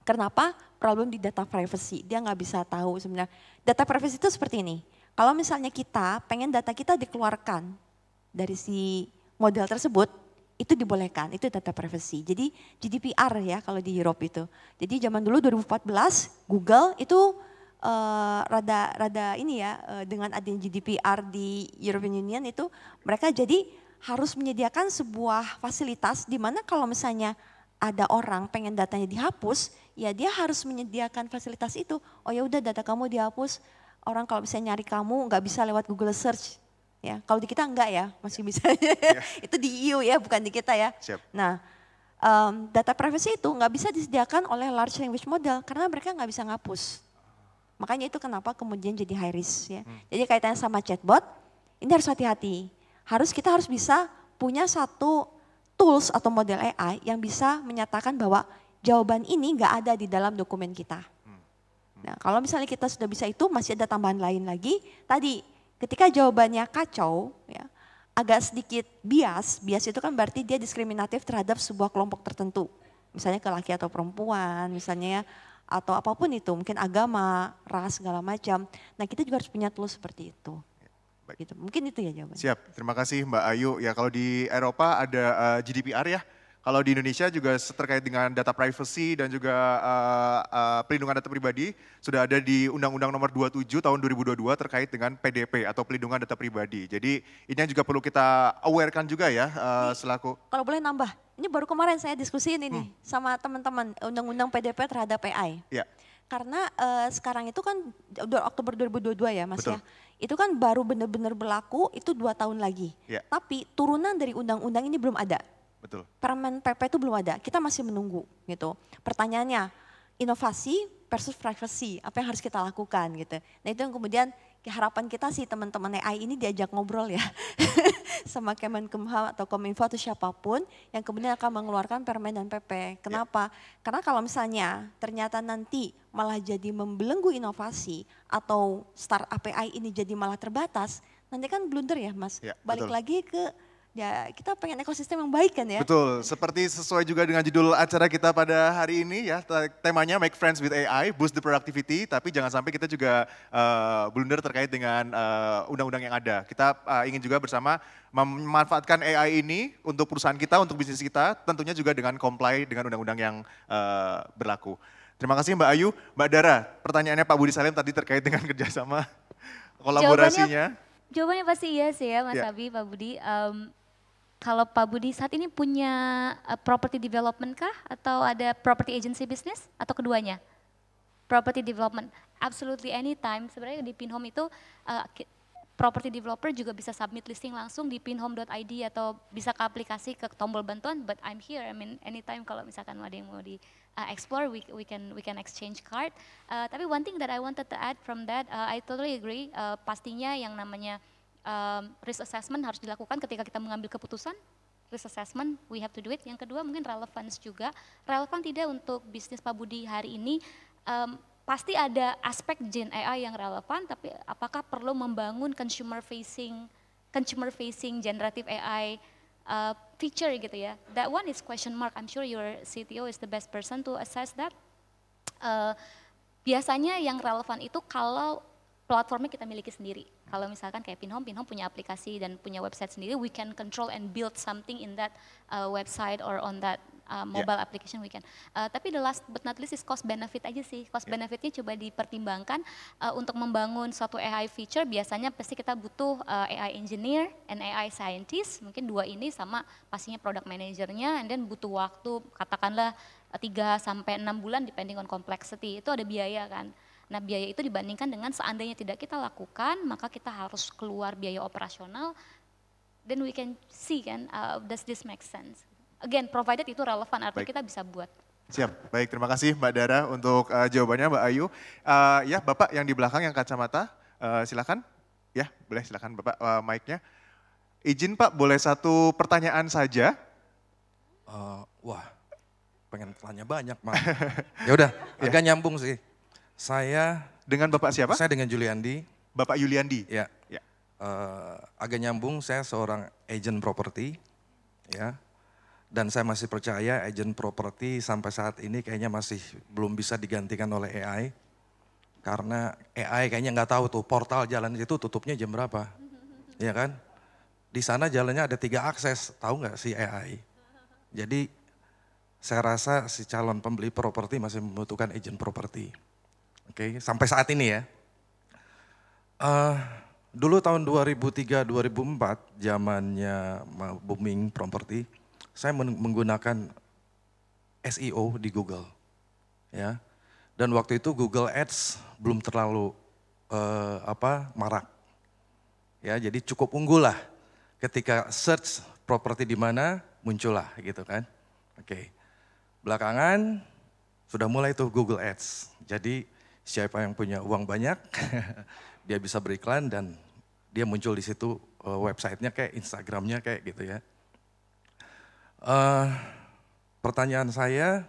Speaker 14: Kenapa? Problem di data privacy, dia nggak bisa tahu sebenarnya. Data privacy itu seperti ini. Kalau misalnya kita pengen data kita dikeluarkan dari si model tersebut, itu dibolehkan, itu data privacy. Jadi GDPR ya kalau di Europe itu. Jadi zaman dulu 2014 Google itu rada ini ya dengan adanya GDPR di European Union itu mereka jadi harus menyediakan sebuah fasilitas di mana kalau misalnya ada orang pengen datanya dihapus, ya dia harus menyediakan fasilitas itu. Oh ya udah data kamu dihapus. Orang kalau bisa nyari kamu nggak bisa lewat Google Search, ya. Kalau di kita enggak ya, masih bisa. Itu di EU ya, bukan di kita ya.
Speaker 12: Siap.
Speaker 14: Nah, data privacy itu nggak bisa disediakan oleh large language model karena mereka nggak bisa ngapus. Makanya itu kenapa kemudian jadi high risk ya. Jadi kaitannya sama chatbot, ini harus hati-hati. Kita harus bisa punya satu tools atau model AI yang bisa menyatakan bahwa jawaban ini nggak ada di dalam dokumen kita. Nah, kalau misalnya kita sudah bisa itu, masih ada tambahan lain lagi. Tadi, Ketika jawabannya kacau, ya, agak sedikit bias itu kan berarti dia diskriminatif terhadap sebuah kelompok tertentu. Misalnya ke laki atau perempuan, misalnya ya, atau apapun itu, mungkin agama, ras, segala macam. Nah kita juga harus punya tools seperti itu. Gitu. Mungkin itu ya jawabannya.
Speaker 12: Siap, terima kasih Mbak Ayu. Ya kalau di Eropa ada GDPR ya. Kalau di Indonesia juga terkait dengan data privacy dan juga pelindungan data pribadi sudah ada di Undang-Undang Nomor 27 tahun 2022 terkait dengan PDP atau pelindungan data pribadi. Jadi ini yang juga perlu kita awarekan juga ya selaku.
Speaker 14: Kalau boleh nambah, ini baru kemarin saya diskusiin ini sama teman-teman Undang-Undang PDP terhadap AI.
Speaker 12: Ya.
Speaker 14: Karena sekarang itu kan Oktober 2022 ya Mas.
Speaker 12: Betul.
Speaker 14: Ya. Itu kan baru benar-benar berlaku itu 2 tahun lagi.
Speaker 12: Ya.
Speaker 14: Tapi turunan dari undang-undang ini belum ada.
Speaker 12: Betul.
Speaker 14: Permen PP itu belum ada, kita masih menunggu gitu. Pertanyaannya, inovasi versus privacy, apa yang harus kita lakukan gitu. Nah itu yang kemudian harapan kita sih teman-teman AI ini diajak ngobrol ya sama Kemenkumham atau Kominfo atau siapapun yang kemudian akan mengeluarkan permen dan PP. Kenapa? Karena kalau misalnya ternyata nanti malah jadi membelenggu inovasi atau startup AI ini jadi malah terbatas, nanti kan blunder ya Mas.
Speaker 12: Ya,
Speaker 14: balik
Speaker 12: betul.
Speaker 14: lagi ke ya kita pengen ekosistem yang baik kan ya.
Speaker 12: Betul, seperti sesuai juga dengan judul acara kita pada hari ini ya, temanya Make Friends with AI, Boost the Productivity, tapi jangan sampai kita juga blunder terkait dengan undang-undang yang ada. Kita ingin juga bersama memanfaatkan AI ini untuk perusahaan kita, untuk bisnis kita, tentunya juga dengan comply dengan undang-undang yang berlaku. Terima kasih Mbak Ayu. Mbak Dara, pertanyaannya Pak Budi Salim tadi terkait dengan kerjasama, kolaborasinya.
Speaker 13: Jawabannya pasti iya sih ya Mas
Speaker 12: Ya.
Speaker 13: Abi, Pak Budi. Kalau Pak Budi saat ini punya property development kah atau ada property agency business atau keduanya? Property development, absolutely anytime. Sebenarnya di Pinhome itu property developer juga bisa submit listing langsung di pinhome.id atau bisa ke aplikasi ke tombol bantuan. But I'm here, I mean anytime kalau misalkan ada yang mau di explore, we can exchange card. Tapi one thing that I wanted to add from that, I totally agree. Pastinya yang namanya risk assessment harus dilakukan ketika kita mengambil keputusan. Risk assessment, we have to do it. Yang kedua mungkin relevance juga. Relevan tidak untuk bisnis Pak Budi hari ini, pasti ada aspek Gen AI yang relevan, tapi apakah perlu membangun consumer facing generative AI feature gitu ya. That one is question mark. I'm sure your CTO is the best person to assess that. Biasanya yang relevan itu kalau platformnya kita miliki sendiri. Kalau misalkan kayak Pinhome punya aplikasi dan punya website sendiri, we can control and build something in that website or on that mobile application we can. Tapi the last but not least is cost benefit aja sih. Cost benefitnya coba dipertimbangkan untuk membangun suatu AI feature. Biasanya pasti kita butuh AI engineer and AI scientist. Mungkin dua ini sama pastinya product manajernya, and then butuh waktu katakanlah 3-6 bulan depending on complexity. Itu ada biaya kan. Nah biaya itu dibandingkan dengan seandainya tidak kita lakukan, maka kita harus keluar biaya operasional. Then we can see kan, does this make sense? Again, provided itu relevan, artinya kita bisa buat.
Speaker 12: Siap, baik terima kasih Mbak Dara untuk jawabannya Mbak Ayu. Ya Bapak yang di belakang yang kacamata, silakan. Ya boleh silakan Bapak mic-nya. Izin Pak, boleh satu pertanyaan saja?
Speaker 16: Wah, pengen tanya banyak Mas. Ya udah, agak nyambung sih. Saya
Speaker 12: dengan Bapak siapa?
Speaker 16: Saya dengan Juliandi.
Speaker 12: Bapak Yuliandi.
Speaker 16: Ya. Agak nyambung, saya seorang agent property, ya. Dan saya masih percaya agent property sampai saat ini kayaknya masih belum bisa digantikan oleh AI. Karena AI kayaknya nggak tahu tuh portal jalan itu tutupnya jam berapa, ya kan? Di sana jalannya ada 3 akses, tahu nggak si AI? Jadi saya rasa si calon pembeli properti masih membutuhkan agent property. Oke, sampai saat ini ya. Dulu tahun 2003-2004, zamannya booming properti, saya menggunakan SEO di Google, ya. Dan waktu itu Google Ads belum terlalu marak, ya. Jadi cukup unggul lah. Ketika search properti di mana muncullah, gitu kan. Oke. Belakangan sudah mulai tuh Google Ads. Jadi siapa yang punya uang banyak, dia bisa beriklan dan dia muncul di situ websitenya kayak Instagramnya kayak gitu ya. Pertanyaan saya,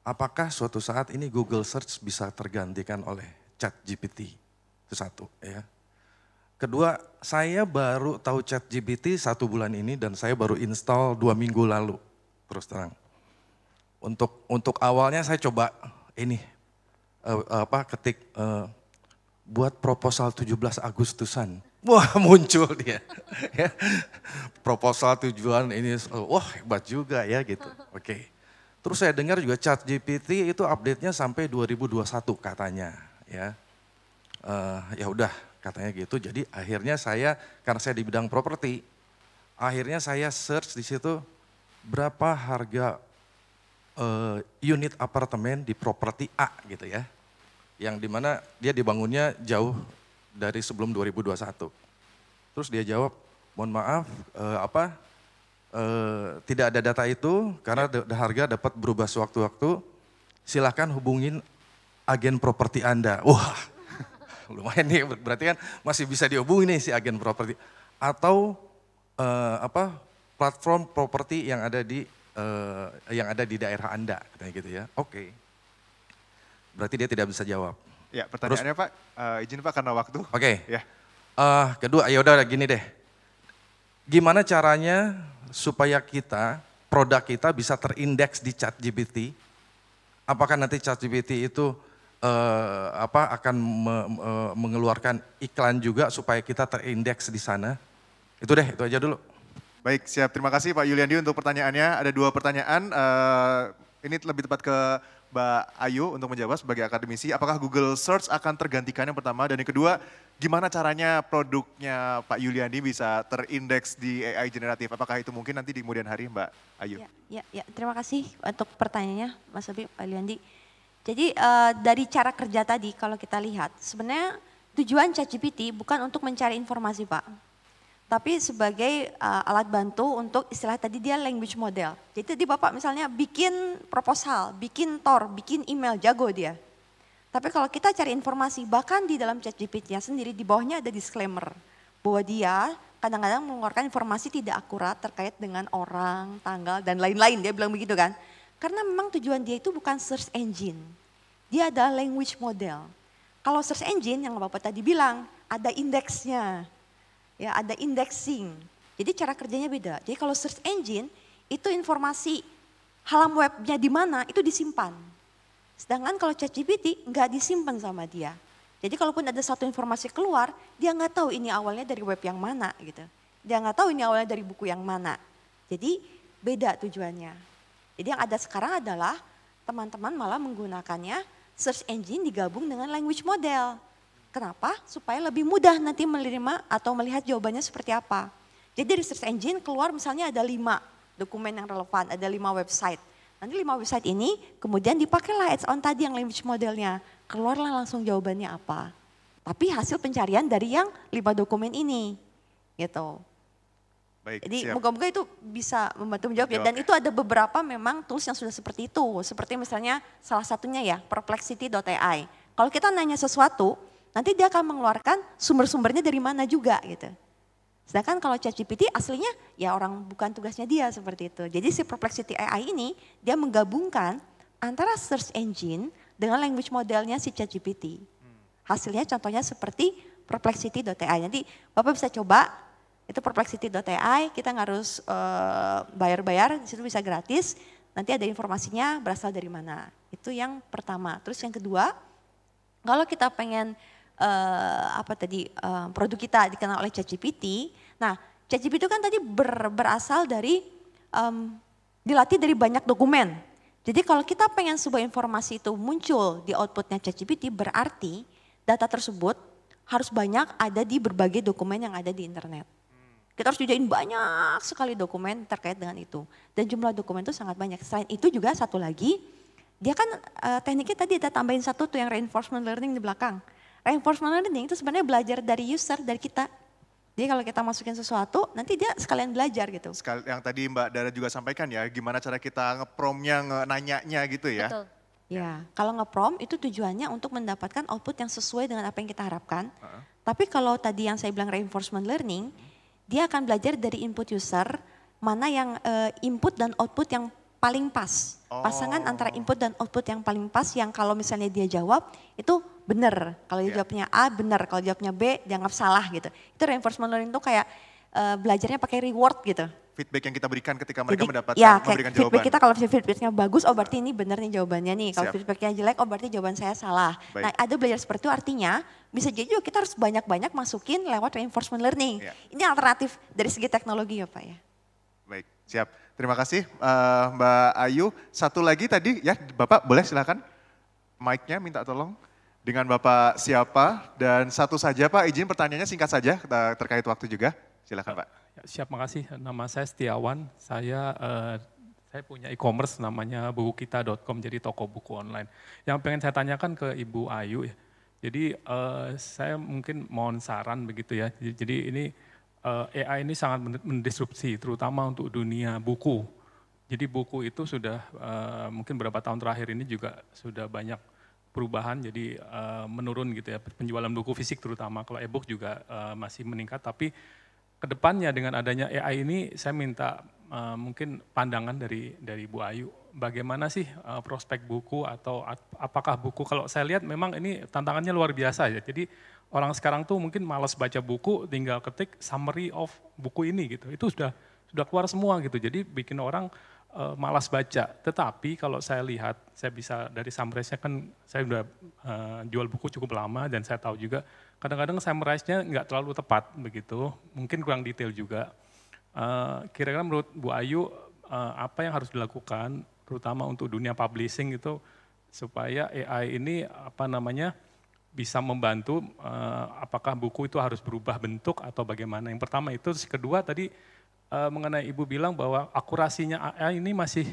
Speaker 16: apakah suatu saat ini Google Search bisa tergantikan oleh ChatGPT? Itu satu ya. Kedua, saya baru tahu ChatGPT 1 bulan ini dan saya baru install 2 minggu lalu, terus terang. Untuk awalnya saya coba ini, ketik buat proposal 17 Agustusan. Wah, muncul dia. Ya. Proposal tujuan ini, wah hebat juga ya gitu. Oke. Terus saya dengar juga ChatGPT itu update-nya sampai 2021 katanya. Ya, ya udah katanya gitu. Jadi akhirnya karena saya di bidang properti, akhirnya saya search di situ berapa harga unit apartemen di properti A gitu ya. Yang dimana dia dibangunnya jauh dari sebelum 2021. Terus dia jawab, mohon maaf, tidak ada data itu karena harga dapat berubah sewaktu-waktu. Silakan hubungin agen properti Anda. Wah, lumayan nih, berarti kan masih bisa dihubungi nih si agen properti. Atau platform properti yang ada di daerah Anda, katanya gitu ya. Oke. Berarti dia tidak bisa jawab.
Speaker 12: Ya, pertanyaannya Pak, izin Pak karena waktu.
Speaker 16: Oke.
Speaker 12: Ya.
Speaker 16: Kedua, ya udah gini deh. Gimana caranya supaya produk kita bisa terindeks di ChatGPT? Apakah nanti ChatGPT itu akan mengeluarkan iklan juga supaya kita terindeks di sana? Itu aja dulu.
Speaker 12: Baik, siap. Terima kasih Pak Yuliandi untuk pertanyaannya. Ada 2 pertanyaan. Ini lebih tepat ke Mbak Ayu untuk menjawab sebagai akademisi. Apakah Google Search akan tergantikan yang pertama? Dan yang kedua, gimana caranya produknya Pak Yuliandi bisa terindeks di AI generatif? Apakah itu mungkin nanti di kemudian hari Mbak Ayu?
Speaker 14: Ya, terima kasih untuk pertanyaannya Mas Habib, Pak Yuliandi. Jadi dari cara kerja tadi kalau kita lihat, sebenarnya tujuan ChatGPT bukan untuk mencari informasi Pak. Tapi sebagai alat bantu untuk istilah tadi dia language model. Jadi tadi Bapak misalnya bikin proposal, bikin TOR, bikin email, jago dia. Tapi kalau kita cari informasi, bahkan di dalam ChatGPT-nya sendiri di bawahnya ada disclaimer. Bahwa dia kadang-kadang mengeluarkan informasi tidak akurat terkait dengan orang, tanggal, dan lain-lain. Dia bilang begitu kan. Karena memang tujuan dia itu bukan search engine. Dia adalah language model. Kalau search engine yang Bapak tadi bilang, ada indeksnya. Ya, ada indexing. Jadi cara kerjanya beda. Jadi kalau search engine itu informasi halaman webnya di mana itu disimpan. Sedangkan kalau ChatGPT nggak disimpan sama dia. Jadi kalaupun ada satu informasi keluar, dia nggak tahu ini awalnya dari web yang mana gitu. Dia nggak tahu ini awalnya dari buku yang mana. Jadi beda tujuannya. Jadi yang ada sekarang adalah teman-teman malah menggunakannya search engine digabung dengan language model. Kenapa? Supaya lebih mudah nanti menerima atau melihat jawabannya seperti apa. Jadi dari search engine keluar misalnya ada 5 dokumen yang relevan, ada 5 website. Nanti 5 website ini kemudian dipakailah add-on tadi yang language modelnya. Keluarlah langsung jawabannya apa. Tapi hasil pencarian dari yang 5 dokumen ini. Gitu.
Speaker 12: Baik,
Speaker 14: jadi
Speaker 12: siap.
Speaker 14: moga-moga itu bisa membantu menjawab ya. Dan itu ada beberapa memang tools yang sudah seperti itu. Seperti misalnya salah satunya ya perplexity.ai. Kalau kita nanya sesuatu, nanti dia akan mengeluarkan sumber-sumbernya dari mana juga gitu. Sedangkan kalau ChatGPT aslinya ya orang bukan tugasnya dia seperti itu. Jadi si Perplexity AI ini dia menggabungkan antara search engine dengan language modelnya si ChatGPT. Hasilnya contohnya seperti perplexity.ai. Nanti Bapak bisa coba itu perplexity.ai, kita nggak harus bayar-bayar, di situ bisa gratis. Nanti ada informasinya berasal dari mana. Itu yang pertama. Terus yang kedua, kalau kita pengen produk kita dikenal oleh ChatGPT. Nah, ChatGPT itu kan tadi berasal dari dilatih dari banyak dokumen. Jadi kalau kita pengen sebuah informasi itu muncul di outputnya ChatGPT, berarti data tersebut harus banyak ada di berbagai dokumen yang ada di internet. Kita harus nyediain banyak sekali dokumen terkait dengan itu. Dan jumlah dokumen itu sangat banyak. Selain itu juga satu lagi, dia kan tekniknya tadi ada tambahin satu tuh yang reinforcement learning di belakang. Reinforcement learning itu sebenarnya belajar dari user, dari kita. Jadi kalau kita masukin sesuatu, nanti dia sekalian belajar gitu.
Speaker 12: Yang tadi Mbak Dara juga sampaikan ya, gimana cara kita nge-prompt-nya, nanyanya gitu ya.
Speaker 14: Betul. Ya, kalau nge-prompt itu tujuannya untuk mendapatkan output yang sesuai dengan apa yang kita harapkan. Tapi kalau tadi yang saya bilang reinforcement learning, dia akan belajar dari input user, mana yang input dan output yang paling pas. Pasangan antara input dan output yang paling pas, yang kalau misalnya dia jawab itu benar. Kalau dia jawabnya A benar, kalau jawabnya B dianggap salah gitu. Itu reinforcement learning itu kayak belajarnya pakai reward gitu.
Speaker 12: Feedback yang kita berikan ketika mereka mendapatkan
Speaker 14: feedback
Speaker 12: memberikan jawaban.
Speaker 14: kita kalau feedbacknya bagus, oh berarti ini benar nih jawabannya nih. Kalau feedbacknya jelek, oh berarti jawaban saya salah.
Speaker 12: Baik.
Speaker 14: Nah ada belajar seperti itu artinya bisa jadi juga kita harus banyak-banyak masukin lewat reinforcement learning. Ini alternatif dari segi teknologi ya Pak ya.
Speaker 12: Baik, siap. Terima kasih Mbak Ayu. Satu lagi tadi ya Bapak boleh silakan mic-nya minta tolong. Dengan Bapak siapa dan satu saja Pak, izin pertanyaannya singkat saja terkait waktu juga. Silakan Pak.
Speaker 17: Siap, makasih. Nama saya Setiawan. Saya punya e-commerce namanya bukukita.com, jadi toko buku online. Yang pengen saya tanyakan ke Ibu Ayu ya. Jadi saya mungkin mohon saran begitu ya. Jadi ini AI ini sangat mendisrupsi, terutama untuk dunia buku. Jadi buku itu sudah mungkin beberapa tahun terakhir ini juga sudah banyak perubahan, jadi menurun gitu ya. Penjualan buku fisik terutama, kalau e-book juga masih meningkat. Tapi kedepannya dengan adanya AI ini, saya minta mungkin pandangan dari Bu Ayu. Bagaimana sih prospek buku atau apakah buku, kalau saya lihat memang ini tantangannya luar biasa ya. Jadi orang sekarang tuh mungkin malas baca buku, tinggal ketik summary of buku ini gitu. Itu sudah keluar semua gitu. Jadi bikin orang malas baca. Tetapi kalau saya lihat, saya bisa dari summarize-nya kan saya udah jual buku cukup lama dan saya tahu juga kadang-kadang summarize-nya nggak terlalu tepat begitu. Mungkin kurang detail juga. Kira-kira menurut Bu Ayu apa yang harus dilakukan terutama untuk dunia publishing itu supaya AI ini bisa membantu apakah buku itu harus berubah bentuk atau bagaimana. Yang pertama itu, terus kedua tadi mengenai Ibu bilang bahwa akurasinya AI ini masih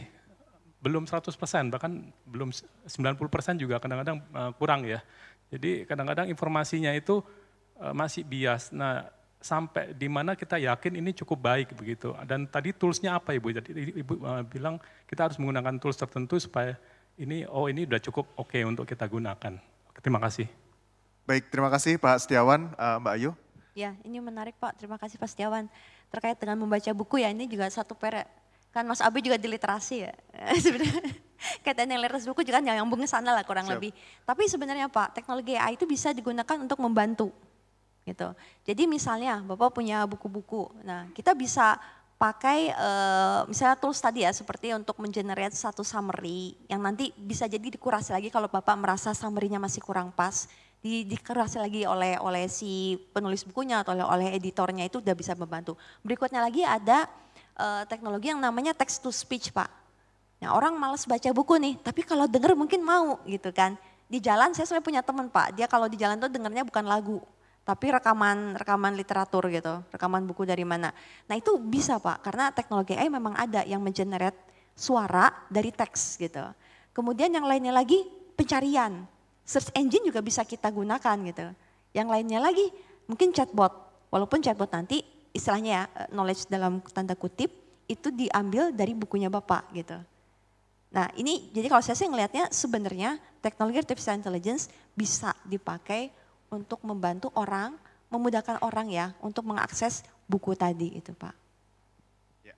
Speaker 17: belum 100%, bahkan belum 90% juga kadang-kadang kurang ya. Jadi kadang-kadang informasinya itu masih bias. Nah, sampai di mana kita yakin ini cukup baik begitu. Dan tadi toolsnya apa Ibu? Jadi Ibu bilang kita harus menggunakan tools tertentu supaya ini udah cukup oke untuk kita gunakan. Terima kasih.
Speaker 12: Baik, terima kasih Pak Setiawan, Mbak Ayu.
Speaker 14: Ya, ini menarik Pak, terima kasih Pak Setiawan. Terkait dengan membaca buku ya, ini juga satu kan Mas Abi juga di literasi ya. Sebenarnya kaitan yang literasi buku juga nyambung ke sana lah kurang lebih. Tapi sebenarnya Pak, teknologi AI itu bisa digunakan untuk membantu. Gitu. Jadi misalnya Bapak punya buku-buku, nah kita bisa pakai misalnya tools tadi ya, seperti untuk mengenerate satu summary yang nanti bisa jadi dikurasi lagi kalau Bapak merasa summary-nya masih kurang pas, dikurasi lagi oleh si penulis bukunya atau oleh editornya, itu udah bisa membantu. Berikutnya lagi ada teknologi yang namanya text to speech Pak. Nah orang malas baca buku nih, tapi kalau denger mungkin mau gitu kan. Di jalan saya selalu punya teman Pak, dia kalau di jalan tuh dengernya bukan lagu, tapi rekaman literatur gitu, rekaman buku dari mana. Nah itu bisa Pak, karena teknologi AI memang ada yang mengenerate suara dari teks gitu. Kemudian yang lainnya lagi pencarian, search engine juga bisa kita gunakan gitu. Yang lainnya lagi mungkin chatbot, walaupun chatbot nanti istilahnya ya, knowledge dalam tanda kutip itu diambil dari bukunya Bapak gitu. Nah ini jadi kalau saya sih ngelihatnya sebenarnya teknologi artificial intelligence bisa dipakai untuk membantu orang, memudahkan orang ya untuk mengakses buku tadi itu Pak.
Speaker 12: Ya.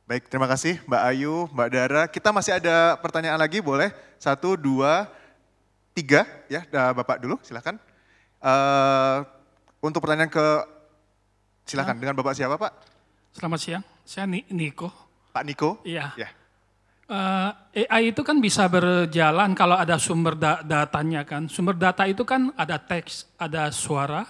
Speaker 12: Baik, terima kasih Mbak Ayu, Mbak Dara. Kita masih ada pertanyaan lagi, boleh? 1, 2, 3 ya, Bapak dulu silakan. Untuk pertanyaan silakan dengan Bapak siapa Pak?
Speaker 18: Selamat siang, saya Niko.
Speaker 12: Pak Niko?
Speaker 18: Iya.
Speaker 12: Ya.
Speaker 18: AI itu kan bisa berjalan kalau ada sumber datanya kan. Sumber data itu kan ada teks, ada suara,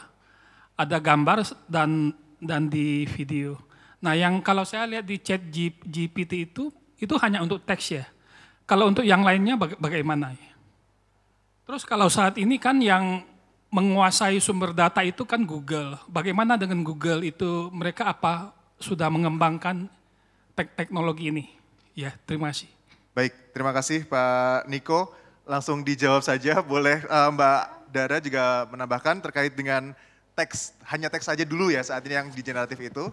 Speaker 18: ada gambar dan di video. Nah yang kalau saya lihat di chat GPT itu hanya untuk teks ya. Kalau untuk yang lainnya bagaimana? Terus kalau saat ini kan yang menguasai sumber data itu kan Google. Bagaimana dengan Google itu, mereka apa sudah mengembangkan teknologi ini? Ya, terima kasih.
Speaker 12: Baik, terima kasih Pak Niko. Langsung dijawab saja, boleh Mbak Dara juga menambahkan terkait dengan teks, hanya teks saja dulu ya saat ini yang di generatif itu.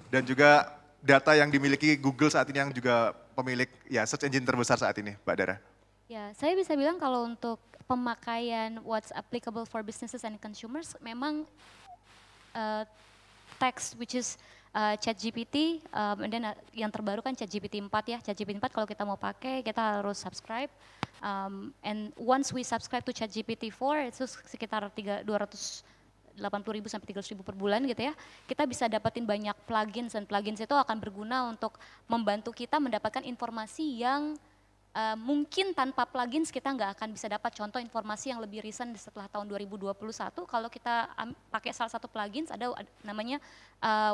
Speaker 12: Dan juga data yang dimiliki Google saat ini yang juga pemilik ya search engine terbesar saat ini, Mbak Dara.
Speaker 13: Ya, saya bisa bilang kalau untuk pemakaian what's applicable for businesses and consumers, memang text which is ChatGPT, dan yang terbaru kan ChatGPT 4 ya. ChatGPT 4 kalau kita mau pakai kita harus subscribe. And once we subscribe to ChatGPT 4 itu sekitar 280.000 sampai 300.000 per bulan gitu ya. Kita bisa dapetin banyak plugins dan plugins itu akan berguna untuk membantu kita mendapatkan informasi yang mungkin tanpa plugins kita nggak akan bisa dapat. Contoh informasi yang lebih recent setelah tahun 2021, kalau kita pakai salah satu plugins, ada namanya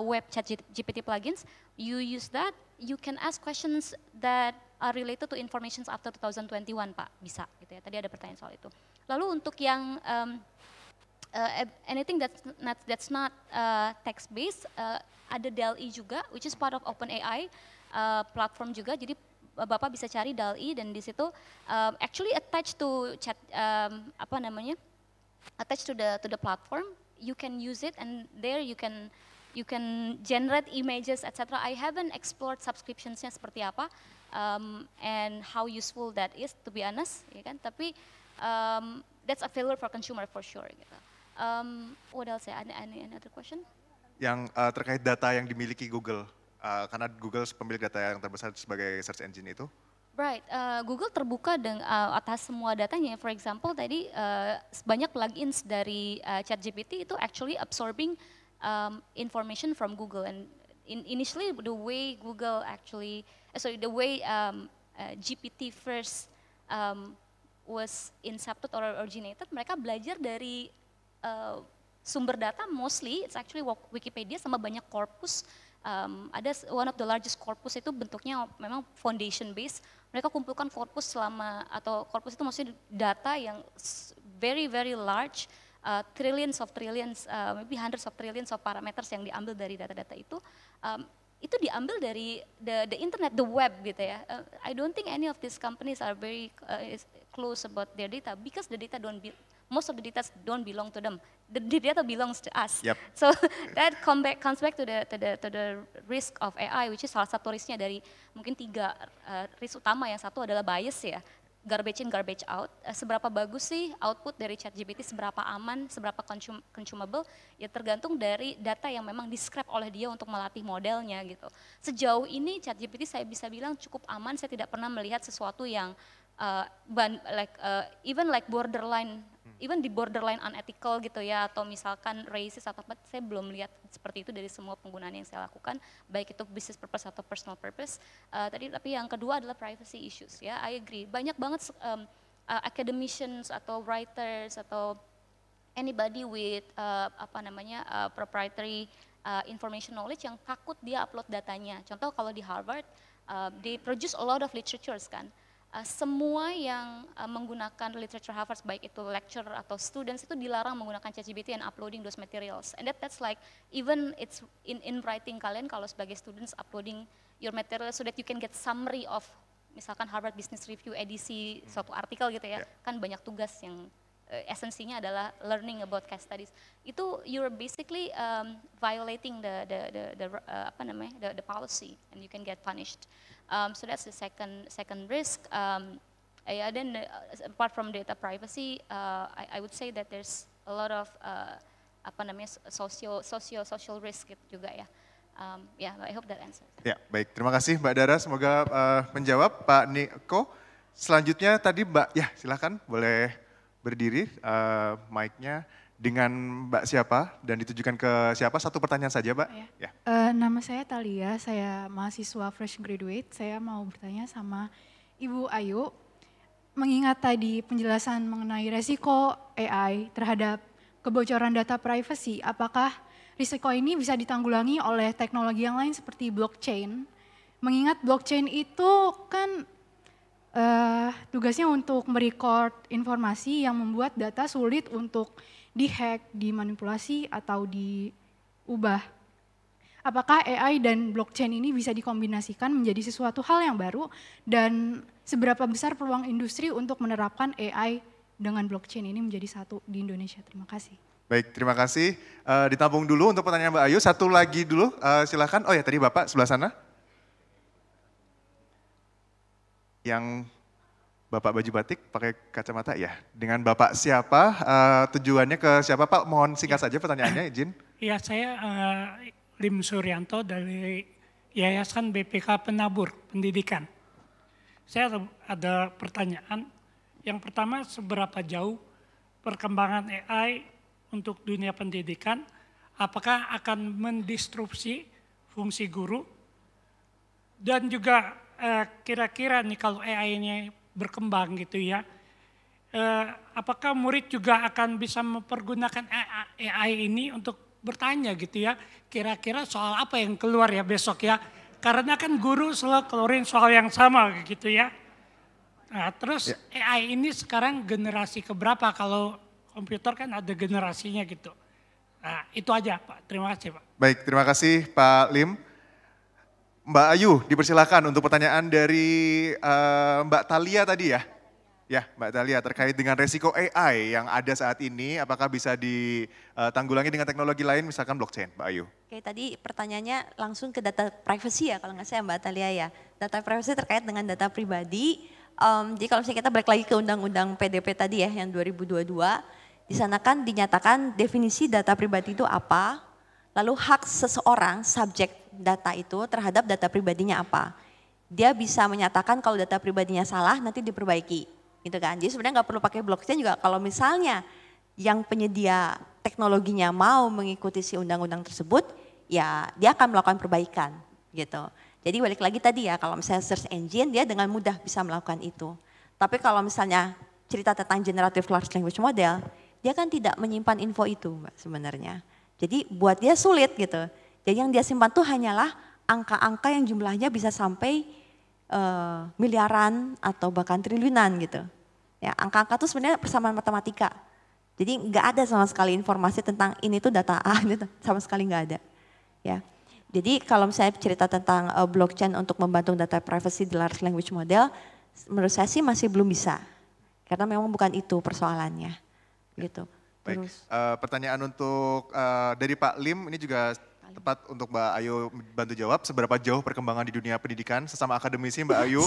Speaker 13: web chat GPT plugins, you use that, you can ask questions that are related to information after 2021 Pak, bisa gitu ya. Tadi ada pertanyaan soal itu. Lalu untuk yang anything that's not text based, ada DALL-E juga, which is part of OpenAI platform juga. Jadi Bapak bisa cari DALL-E dan di situ actually attached to chat attached to the platform, you can use it and there you can generate images etc. I haven't explored subscriptionsnya seperti apa and how useful that is, to be honest, ya kan? Tapi that's available for consumer for sure. Gitu. What else ya? Any other question?
Speaker 12: Yang terkait data yang dimiliki Google. Karena Google pemilik data yang terbesar sebagai search engine itu?
Speaker 13: Right, Google terbuka atas semua datanya. For example, tadi banyak plugins dari ChatGPT itu actually absorbing information from Google. And initially the way Google actually, the way GPT first was incepted or originated, mereka belajar dari sumber data mostly, it's actually Wikipedia sama banyak corpus. Ada one of the largest corpus itu bentuknya memang foundation based. Mereka kumpulkan corpus atau corpus itu maksudnya data yang very large, trillions, maybe hundreds of trillions of parameters yang diambil dari data-data itu diambil dari the internet, the web gitu ya. I don't think any of these companies are very close about their data because the data most of the data don't belong to them. The data belongs to us. Yep. So that comes back to the risk of AI, which is salah satu risknya dari mungkin 3 risk utama. Yang satu adalah bias ya, garbage in, garbage out. Seberapa bagus sih output dari ChatGPT, seberapa aman, seberapa consumable, ya tergantung dari data yang memang di-scrap oleh dia untuk melatih modelnya gitu. Sejauh ini ChatGPT saya bisa bilang cukup aman, saya tidak pernah melihat sesuatu yang even di borderline unethical gitu ya, atau misalkan racist atau apa, saya belum lihat seperti itu dari semua penggunaan yang saya lakukan, baik itu business purpose atau personal purpose. Tapi yang kedua adalah privacy issues ya, I agree. Banyak banget academicians atau writers atau anybody with proprietary information knowledge yang takut dia upload datanya. Contoh kalau di Harvard, they produce a lot of literatures kan. Semua yang menggunakan literature Harvard, baik itu lecturer atau students, itu dilarang menggunakan ChatGPT and uploading those materials. And that's like, even it's in writing kalian kalau sebagai students uploading your material so that you can get summary of misalkan Harvard Business Review edisi suatu artikel gitu ya, kan banyak tugas yang esensinya adalah learning about case studies. Itu you're basically violating the policy and you can get punished. So that's the second risk. Then apart from data privacy, I would say that there's a lot of social risk gitu juga ya. I hope that answers.
Speaker 12: Ya, baik. Terima kasih Mbak Dara. Semoga menjawab. Pak Niko, selanjutnya tadi Mbak, ya silakan boleh berdiri, mic-nya dengan Mbak siapa dan ditujukan ke siapa? Satu pertanyaan saja, Mbak. Ya.
Speaker 19: Nama saya Thalia, saya mahasiswa fresh graduate. Saya mau bertanya sama Ibu Ayu, mengingat tadi penjelasan mengenai resiko AI terhadap kebocoran data privacy, apakah risiko ini bisa ditanggulangi oleh teknologi yang lain seperti blockchain? Mengingat blockchain itu kan tugasnya untuk merecord informasi yang membuat data sulit untuk dihack, dimanipulasi, atau diubah. Apakah AI dan blockchain ini bisa dikombinasikan menjadi sesuatu hal yang baru dan seberapa besar peluang industri untuk menerapkan AI dengan blockchain ini menjadi satu di Indonesia? Terima kasih.
Speaker 12: Baik, terima kasih. Ditampung dulu untuk pertanyaan Mbak Ayu. Satu lagi dulu, silakan. Oh ya, tadi Bapak sebelah sana. Yang Bapak baju batik pakai kacamata ya. Dengan Bapak siapa? Tujuannya ke siapa Pak? Mohon singkat saja pertanyaannya, izin.
Speaker 20: Iya, saya Lim Suryanto dari Yayasan BPK Penabur Pendidikan. Saya ada pertanyaan. Yang pertama, seberapa jauh perkembangan AI untuk dunia pendidikan? Apakah akan mendistrupsi fungsi guru? Dan juga kira-kira nih kalau AI ini berkembang gitu ya, apakah murid juga akan bisa mempergunakan AI ini untuk bertanya gitu ya, kira-kira soal apa yang keluar ya besok ya, karena kan guru selalu keluarin soal yang sama gitu ya. Nah terus AI ini sekarang generasi keberapa, kalau komputer kan ada generasinya gitu. Nah itu aja Pak, terima kasih Pak.
Speaker 12: Baik, terima kasih Pak Lim. Mbak Ayu, dipersilakan untuk pertanyaan dari Mbak Thalia tadi ya. Ya, Mbak Thalia, terkait dengan resiko AI yang ada saat ini, apakah bisa ditanggulangi dengan teknologi lain, misalkan blockchain, Mbak Ayu?
Speaker 14: Oke, tadi pertanyaannya langsung ke data privacy ya, kalau nggak saya Mbak Thalia ya. Data privacy terkait dengan data pribadi. Jadi kalau misalnya kita balik lagi ke Undang-Undang PDP tadi ya, yang 2022, di sana kan dinyatakan definisi data pribadi itu apa, lalu hak seseorang, subjek data itu terhadap data pribadinya apa. Dia bisa menyatakan kalau data pribadinya salah, nanti diperbaiki. Gitu kan. Jadi sebenarnya nggak perlu pakai blockchain juga kalau misalnya yang penyedia teknologinya mau mengikuti si undang-undang tersebut, ya dia akan melakukan perbaikan gitu. Jadi balik lagi tadi ya, kalau misalnya search engine dia dengan mudah bisa melakukan itu. Tapi kalau misalnya cerita tentang generative large language model, dia kan tidak menyimpan info itu Mbak sebenarnya. Jadi buat dia sulit gitu. Jadi yang dia simpan tuh hanyalah angka-angka yang jumlahnya bisa sampai miliaran atau bahkan triliunan gitu. Ya, angka-angka itu sebenarnya persamaan matematika. Jadi nggak ada sama sekali informasi tentang ini tuh data A, gitu. Sama sekali nggak ada. Ya, jadi kalau misalnya cerita tentang blockchain untuk membantu data privacy di large language model, menurut saya sih masih belum bisa, karena memang bukan itu persoalannya, gitu.
Speaker 12: Baik, pertanyaan untuk dari Pak Lim ini juga tepat untuk Mbak Ayu bantu jawab, seberapa jauh perkembangan di dunia pendidikan sesama akademisi Mbak Ayu,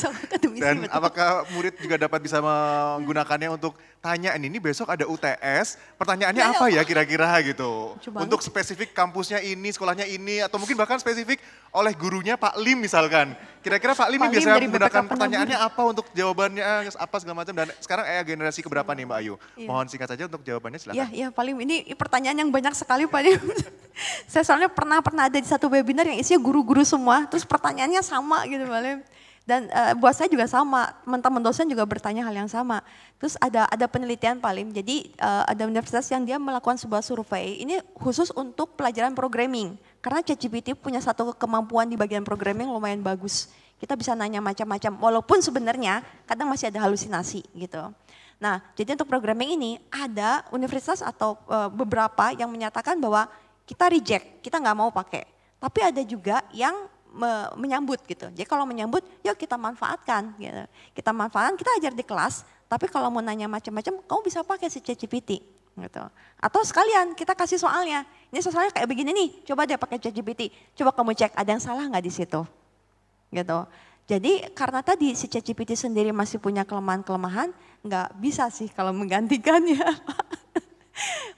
Speaker 12: dan betul. Apakah murid juga dapat bisa menggunakannya untuk tanya ini besok ada UTS, pertanyaannya apa ya kira-kira gitu, untuk spesifik kampusnya ini, sekolahnya ini, atau mungkin bahkan spesifik oleh gurunya Pak Lim misalkan. Kira-kira Pak Lim biasanya menggunakan pertanyaannya apa untuk jawabannya apa segala macam, dan sekarang generasi keberapa nih Mbak Ayu? Mohon singkat saja untuk jawabannya silakan.
Speaker 14: Iya Pak Lim, ini pertanyaan yang banyak sekali Pak Lim. Saya soalnya pernah ada di satu webinar yang isinya guru-guru semua, terus pertanyaannya sama gitu Pak Lim. Dan buat saya juga sama, teman-teman dosen juga bertanya hal yang sama. Terus ada penelitian Pak Lim, jadi ada universitas yang dia melakukan sebuah survei, ini khusus untuk pelajaran programming. Karena ChatGPT punya satu kemampuan di bagian programming lumayan bagus. Kita bisa nanya macam-macam, walaupun sebenarnya kadang masih ada halusinasi gitu. Nah, jadi untuk programming ini ada universitas atau beberapa yang menyatakan bahwa kita reject, kita nggak mau pakai. Tapi ada juga yang menyambut gitu. Jadi kalau menyambut, yuk kita manfaatkan. Gitu. Kita manfaatkan, kita ajar di kelas. Tapi kalau mau nanya macam-macam, kamu bisa pakai si ChatGPT. Gitu. Atau sekalian kita kasih soalnya. Ini soalnya kayak begini nih, coba deh pakai ChatGPT. Coba kamu cek ada yang salah nggak di situ. Gitu. Jadi karena tadi si ChatGPT sendiri masih punya kelemahan-kelemahan, nggak bisa sih kalau menggantikannya.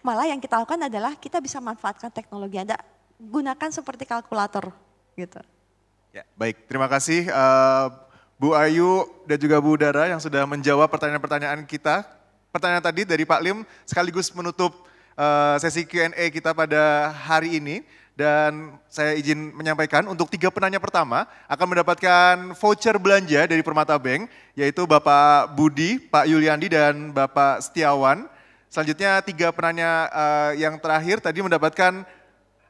Speaker 14: Malah yang kita lakukan adalah kita bisa manfaatkan teknologi Anda, gunakan seperti kalkulator gitu.
Speaker 12: Ya, baik, terima kasih Bu Ayu dan juga Bu Dara yang sudah menjawab pertanyaan-pertanyaan kita. Pertanyaan tadi dari Pak Lim sekaligus menutup sesi Q&A kita pada hari ini. Dan saya izin menyampaikan untuk 3 penanya pertama akan mendapatkan voucher belanja dari Permata Bank, yaitu Bapak Budi, Pak Yuliandi, dan Bapak Setiawan. Selanjutnya 3 penanya yang terakhir tadi mendapatkan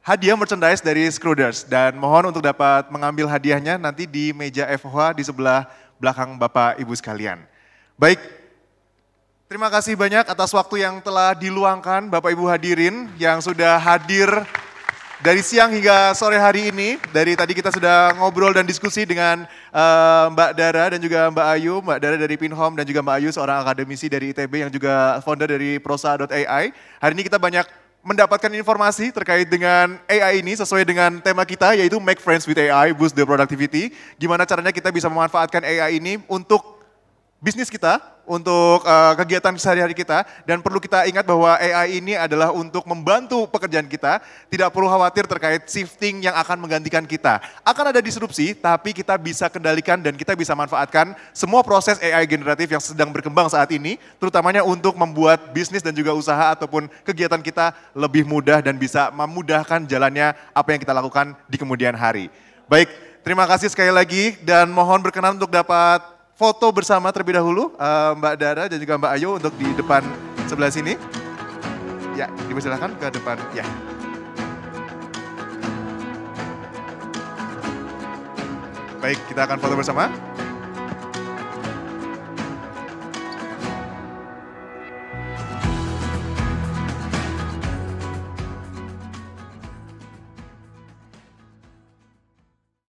Speaker 12: hadiah merchandise dari Scruders. Dan mohon untuk dapat mengambil hadiahnya nanti di meja FOH di sebelah belakang Bapak Ibu sekalian. Baik, terima kasih banyak atas waktu yang telah diluangkan Bapak Ibu hadirin yang sudah hadir dari siang hingga sore hari ini. Dari tadi kita sudah ngobrol dan diskusi dengan Mbak Dara dan juga Mbak Ayu. Mbak Dara dari Pinhome dan juga Mbak Ayu seorang akademisi dari ITB yang juga founder dari Prosa.ai. Hari ini kita banyak mendapatkan informasi terkait dengan AI ini sesuai dengan tema kita, yaitu Make Friends with AI, Boost the Productivity. Gimana caranya kita bisa memanfaatkan AI ini untuk bisnis kita, untuk kegiatan sehari-hari kita, dan perlu kita ingat bahwa AI ini adalah untuk membantu pekerjaan kita, tidak perlu khawatir terkait shifting yang akan menggantikan kita. Akan ada disrupsi, tapi kita bisa kendalikan dan kita bisa manfaatkan semua proses AI generatif yang sedang berkembang saat ini, terutamanya untuk membuat bisnis dan juga usaha ataupun kegiatan kita lebih mudah dan bisa memudahkan jalannya apa yang kita lakukan di kemudian hari. Baik, terima kasih sekali lagi dan mohon berkenan untuk dapat foto bersama terlebih dahulu, Mbak Dara dan juga Mbak Ayu untuk di depan sebelah sini. Ya, dipersilakan ke depan. Ya. Baik, kita akan foto bersama.